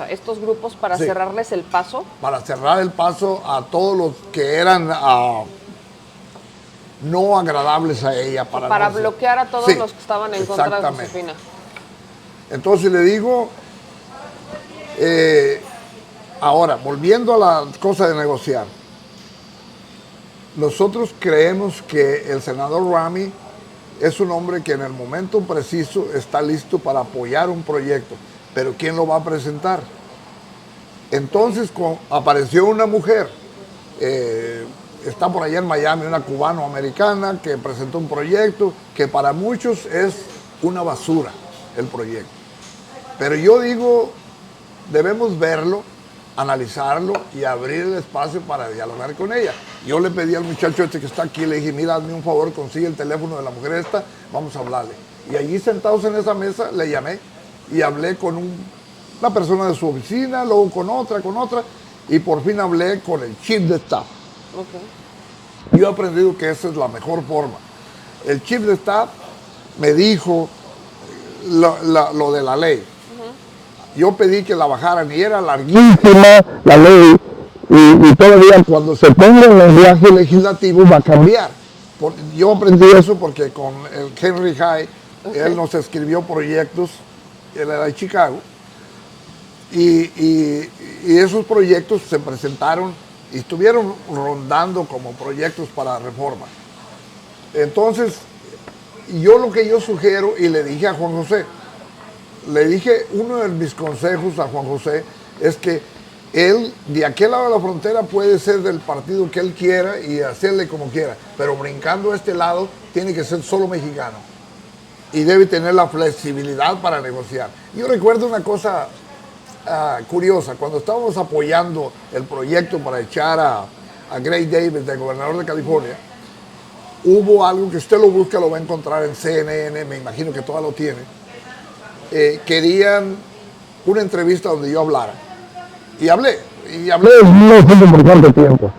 estos grupos para cerrarles el paso. Para cerrar el paso a todos los que eran no agradables a ella. Para bloquear a todos los que estaban en contra de Josefina. Entonces le digo, ahora, volviendo a la cosa de negociar, nosotros creemos que el senador Rami es un hombre que en el momento preciso está listo para apoyar un proyecto, pero ¿quién lo va a presentar? Entonces apareció una mujer, está por allá en Miami, una cubano-americana que presentó un proyecto que para muchos es una basura el proyecto. Pero yo digo, debemos verlo, analizarlo y abrir el espacio para dialogar con ella. Yo le pedí al muchacho este que está aquí, le dije, mira, hazme un favor, consigue el teléfono de la mujer esta, vamos a hablarle. Y allí sentados en esa mesa le llamé y hablé con una persona de su oficina, luego con otra, y por fin hablé con el chief de staff. Ok. Yo he aprendido que esa es la mejor forma. El chief de staff me dijo lo de la ley. Yo pedí que la bajaran y era larguísima la ley y todavía cuando se ponga en el viaje legislativo va a cambiar. Yo aprendí eso porque con el Henry High, él nos escribió proyectos, él era de Chicago, y esos proyectos se presentaron y estuvieron rondando como proyectos para reforma. Entonces, lo que yo sugiero, y le dije a Juan José, uno de mis consejos a Juan José es que él, de aquel lado de la frontera, puede ser del partido que él quiera y hacerle como quiera, pero brincando a este lado, tiene que ser solo mexicano y debe tener la flexibilidad para negociar. Yo recuerdo una cosa curiosa, cuando estábamos apoyando el proyecto para echar a Gray Davis, de gobernador de California, hubo algo que usted lo busca, lo va a encontrar en CNN, me imagino que todavía lo tiene. Querían una entrevista donde yo hablara. Y hablé no sé por cuánto tiempo,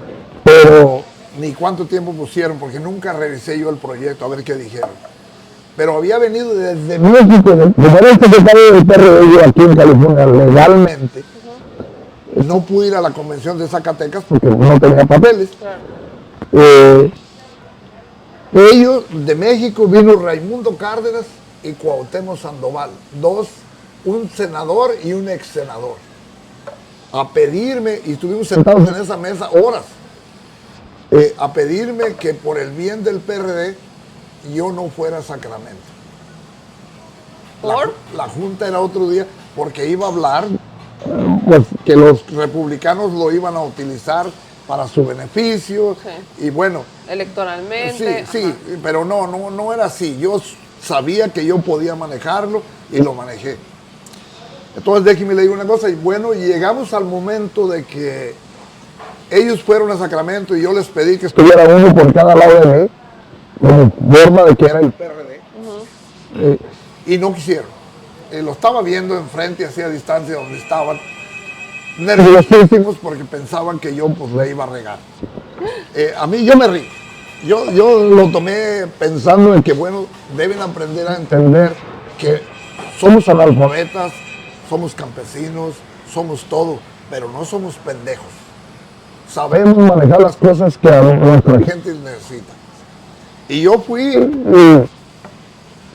pero ni cuánto tiempo pusieron, porque nunca revisé yo el proyecto a ver qué dijeron. Pero había venido desde México, como era el secretario del PRD aquí en California legalmente. No pude ir a la convención de Zacatecas porque no tenía papeles. Ellos, de México, vino Raimundo Cárdenas y Cuauhtémoc Sandoval, un senador y un ex senador, a pedirme, y estuvimos sentados en esa mesa horas, a pedirme que por el bien del PRD yo no fuera a Sacramento. ¿Por? La junta era otro día porque iba a hablar pues, que los republicanos lo iban a utilizar para su beneficio, y bueno. Electoralmente. Sí, pero no era así. Yo sabía que yo podía manejarlo y lo manejé. Entonces déjeme le digo una cosa, y bueno, llegamos al momento de que ellos fueron a Sacramento y yo les pedí que estuviera uno por cada lado de mí, como forma de que era el PRD, y no quisieron. Lo estaba viendo enfrente, así a distancia donde estaban, nerviosísimos porque pensaban que yo pues le iba a regar. A mí yo me rí. Yo lo tomé pensando en que, bueno, deben aprender a entender que somos analfabetas, somos campesinos, somos todo, pero no somos pendejos. Sabemos manejar las cosas que a nuestra gente necesita. Y yo fui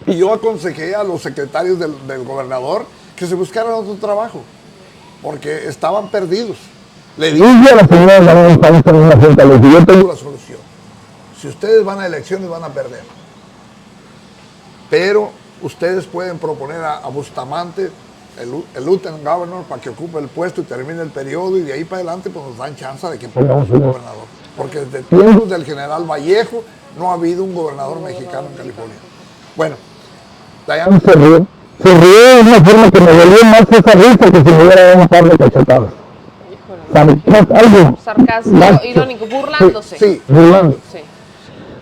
y yo aconsejé a los secretarios del gobernador que se buscaran otro trabajo, porque estaban perdidos. Le dije a la señora, estamos en una junta, le dije, yo tengo la solución. Si ustedes van a elecciones van a perder. Pero ustedes pueden proponer a Bustamante, el lieutenant governor, para que ocupe el puesto y termine el periodo, y de ahí para adelante pues nos dan chance de que pongamos un gobernador. Porque desde tiempos del general Vallejo no ha habido un gobernador mexicano en California. Bueno, Diana se rió. Se rió de una forma que me dolió más esa risa que si me hubiera dado un par de cachetadas. Algo sarcástico, irónico, burlándose. Sí, burlándose. Sí.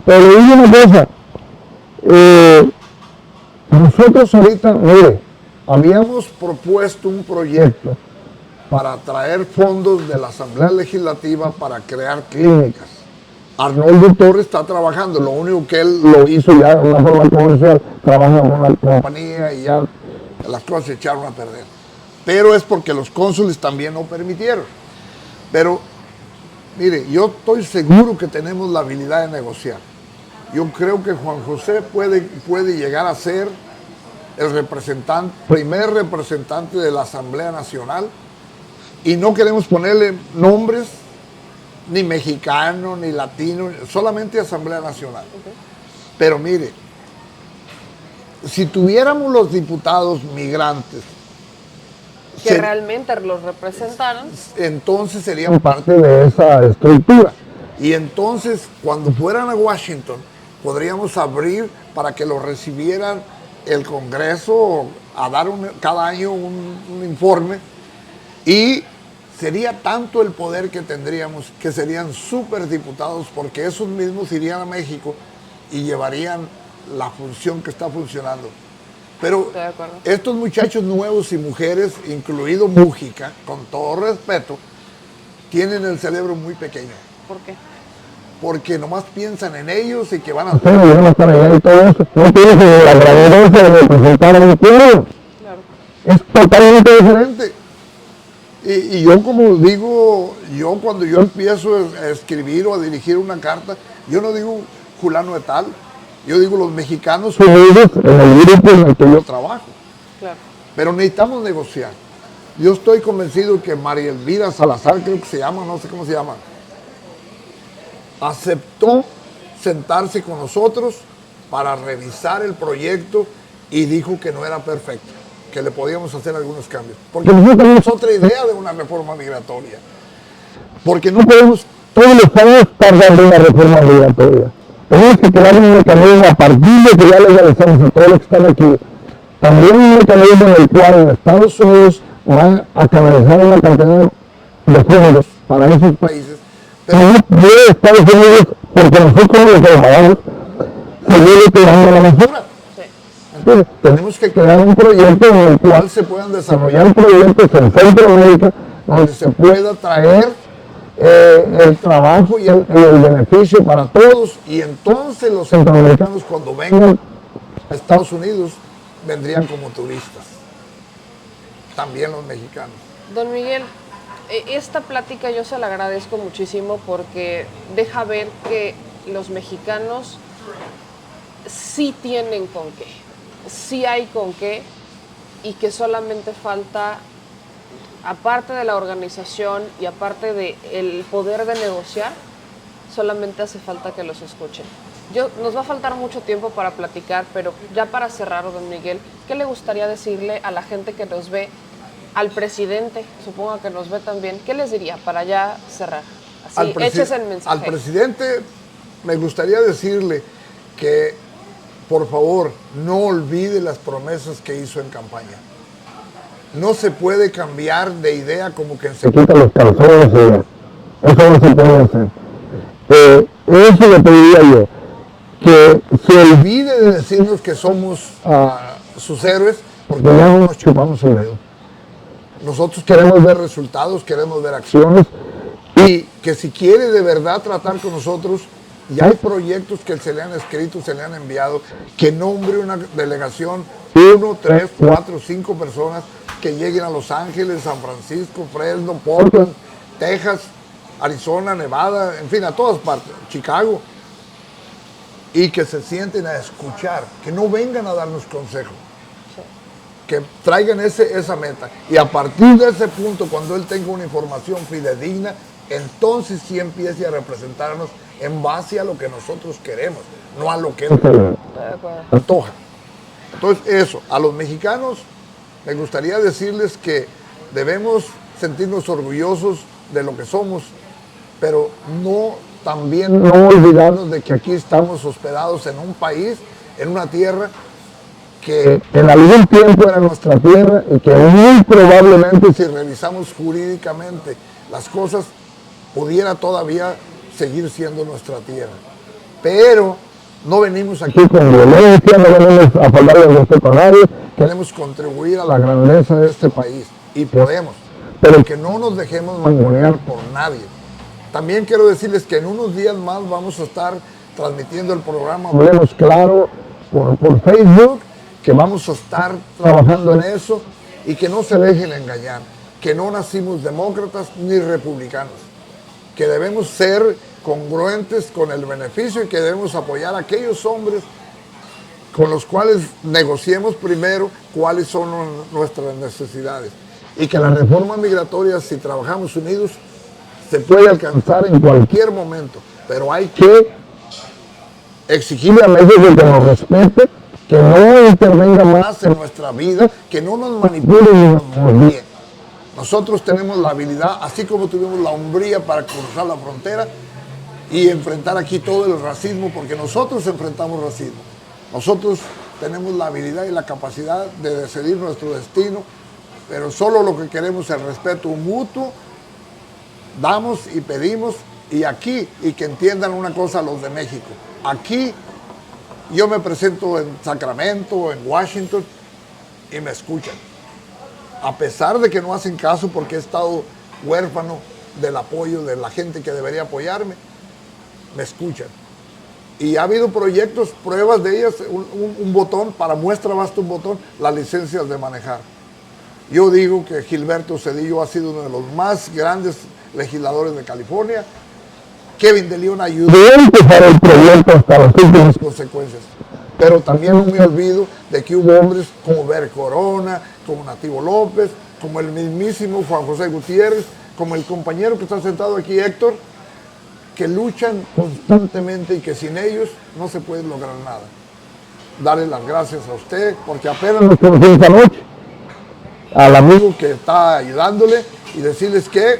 Pero le digo una cosa, nosotros ahorita, mire, habíamos propuesto un proyecto para traer fondos de la Asamblea Legislativa para crear clínicas. Arnoldo Torres está trabajando, lo único que él lo hizo ya de una forma comercial, trabaja en una compañía y ya las cosas se echaron a perder. Pero es porque los cónsules también no permitieron. Pero, mire, yo estoy seguro que tenemos la habilidad de negociar. Yo creo que Juan José puede llegar a ser el primer representante de la Asamblea Nacional, y no queremos ponerle nombres ni mexicano, ni latino, solamente Asamblea Nacional. Okay. Pero mire, si tuviéramos los diputados migrantes que realmente los representaran, entonces serían parte de esa estructura. Y entonces, cuando fueran a Washington, podríamos abrir para que los recibieran el Congreso a dar cada año un informe, y sería tanto el poder que tendríamos que serían superdiputados, porque esos mismos irían a México y llevarían la función que está funcionando. Pero estos muchachos nuevos y mujeres, incluido Mújica, con todo respeto, tienen el cerebro muy pequeño. ¿Por qué? porque nomás piensan en ellos y que van a hacer. Y van a estar allá y todo eso. No tienes la gravedad de representar a un pueblo. Claro. Es totalmente diferente. Y yo, como digo, yo cuando yo empiezo a escribir o a dirigir una carta, yo no digo fulano de tal, yo digo los mexicanos unidos en el grupo en el que yo trabajo. Claro. Pero necesitamos negociar. Yo estoy convencido que María Elvira Salazar, creo que se llama, no sé cómo se llama, aceptó sentarse con nosotros para revisar el proyecto y dijo que no era perfecto, que le podíamos hacer algunos cambios. Porque nosotros tenemos otra idea de una reforma migratoria. Porque no podemos todos los años estar dando una reforma migratoria. Tenemos que crear un mecanismo a partir de que ya legalizamos a todos los que están aquí. También un mecanismo en el cual Estados Unidos va a canalizar una cantidad de fondos para esos países. Pero no puede Estados Unidos, porque nosotros los trabajadores seguir tirando la basura. Entonces, tenemos que crear un proyecto en el cual se puedan desarrollar proyectos en Centroamérica donde se pueda traer el trabajo y el beneficio para todos, y entonces los centroamericanos cuando vengan a Estados Unidos vendrían como turistas, también los mexicanos. Don Miguel, esta plática yo se la agradezco muchísimo porque deja ver que los mexicanos sí tienen con qué, sí hay con qué, y que solamente falta, aparte de la organización y aparte del poder de negociar, solamente hace falta que los escuchen. Nos va a faltar mucho tiempo para platicar, pero ya para cerrar, don Miguel, ¿qué le gustaría decirle a la gente que nos ve, al presidente, supongo que nos ve también? ¿Qué les diría para ya cerrar? Así, échese el mensaje. Al presidente me gustaría decirle que, por favor, no olvide las promesas que hizo en campaña. No se puede cambiar de idea como que se quitan los calzones y ya. Eso no se puede hacer. Eso le pediría yo, que se olvide de decirnos que somos sus héroes, porque ya no nos chupamos el dedo. Nosotros queremos ver resultados, queremos ver acciones, y que si quiere de verdad tratar con nosotros, ya hay proyectos que se le han escrito, se le han enviado, que nombre una delegación, 1, 3, 4, 5 personas que lleguen a Los Ángeles, San Francisco, Fresno, Portland, Texas, Arizona, Nevada, en fin, a todas partes, Chicago, y que se sienten a escuchar, que no vengan a darnos consejos, que traigan esa meta, y a partir de ese punto, cuando él tenga una información fidedigna, entonces sí empiece a representarnos en base a lo que nosotros queremos, no a lo que él antoja. Entonces eso, a los mexicanos me gustaría decirles que debemos sentirnos orgullosos de lo que somos, pero también no olvidarnos de que aquí estamos hospedados en un país, en una tierra que en algún tiempo era nuestra tierra, y que muy probablemente, si revisamos jurídicamente las cosas, pudiera todavía seguir siendo nuestra tierra. Pero no venimos aquí con violencia, no venimos a faltarle el respeto a nadie, queremos contribuir a la grandeza de este país, y podemos, pero que no nos dejemos mangonear por nadie. También quiero decirles que en unos días más vamos a estar transmitiendo el programa Hablemos Claro por Facebook, que vamos a estar trabajando en eso, y que no se dejen engañar, que no nacimos demócratas ni republicanos, que debemos ser congruentes con el beneficio y que debemos apoyar a aquellos hombres con los cuales negociemos primero cuáles son nuestras necesidades, y que la reforma migratoria, si trabajamos unidos, se puede alcanzar en cualquier momento, pero hay que exigirle a México que nos respete, que no intervenga más en nuestra vida, que no nos manipule ni nos mordie. Nosotros tenemos la habilidad, así como tuvimos la hombría para cruzar la frontera y enfrentar aquí todo el racismo, porque nosotros enfrentamos racismo. Nosotros tenemos la habilidad y la capacidad de decidir nuestro destino, pero solo lo que queremos es el respeto mutuo, damos y pedimos, y aquí, y que entiendan una cosa los de México, aquí yo me presento en Sacramento, en Washington, y me escuchan. A pesar de que no hacen caso porque he estado huérfano del apoyo de la gente que debería apoyarme, me escuchan. Y ha habido proyectos, pruebas de ellas, un botón, para muestra basta un botón, las licencias de manejar. Yo digo que Gilberto Cedillo ha sido uno de los más grandes legisladores de California. Kevin de León ayudó a empezar el proyecto hasta las últimas consecuencias. Pero también no me olvido de que hubo hombres como Ver Corona, como Nativo López, como el mismísimo Juan José Gutiérrez, como el compañero que está sentado aquí, Héctor, que luchan constantemente y que sin ellos no se puede lograr nada. Darle las gracias a usted, porque apenas nos conocimos esta noche, al amigo que está ayudándole, y decirles que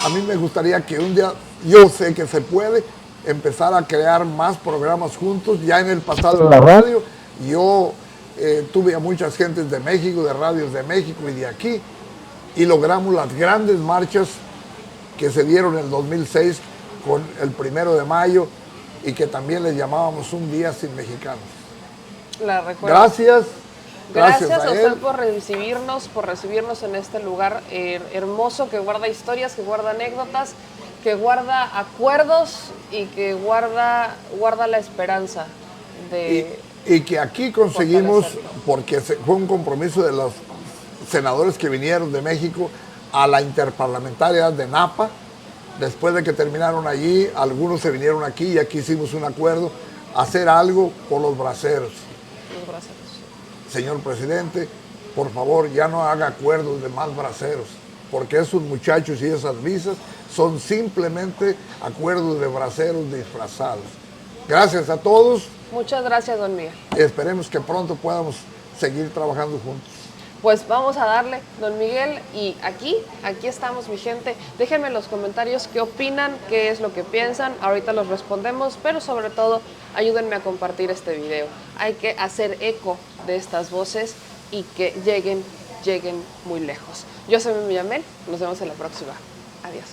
a mí me gustaría que un día, yo sé que se puede, empezar a crear más programas juntos. Ya en el pasado en la radio, yo tuve a muchas gentes de México, de radios de México y de aquí, y logramos las grandes marchas que se dieron en el 2006 con el 1 de mayo y que también les llamábamos un día sin mexicanos. La recuerdo. Gracias. Gracias a él. usted por recibirnos en este lugar hermoso que guarda historias, que guarda anécdotas, que guarda acuerdos y que guarda la esperanza de... Y que aquí conseguimos, porque fue un compromiso de los senadores que vinieron de México a la interparlamentaria de Napa. Después de que terminaron allí, algunos se vinieron aquí y aquí hicimos un acuerdo, hacer algo por los braceros. Los braceros. Señor presidente, por favor, ya no haga acuerdos de más braceros, porque esos muchachos y esas visas son simplemente acuerdos de braceros disfrazados. Gracias a todos. Muchas gracias, don Miguel. Esperemos que pronto podamos seguir trabajando juntos. Pues vamos a darle, don Miguel, y aquí estamos, mi gente. Déjenme en los comentarios qué opinan, qué es lo que piensan. Ahorita los respondemos, pero sobre todo, ayúdenme a compartir este video. Hay que hacer eco de estas voces y que lleguen muy lejos. Yo soy Mimi Yamel, nos vemos en la próxima. Adiós.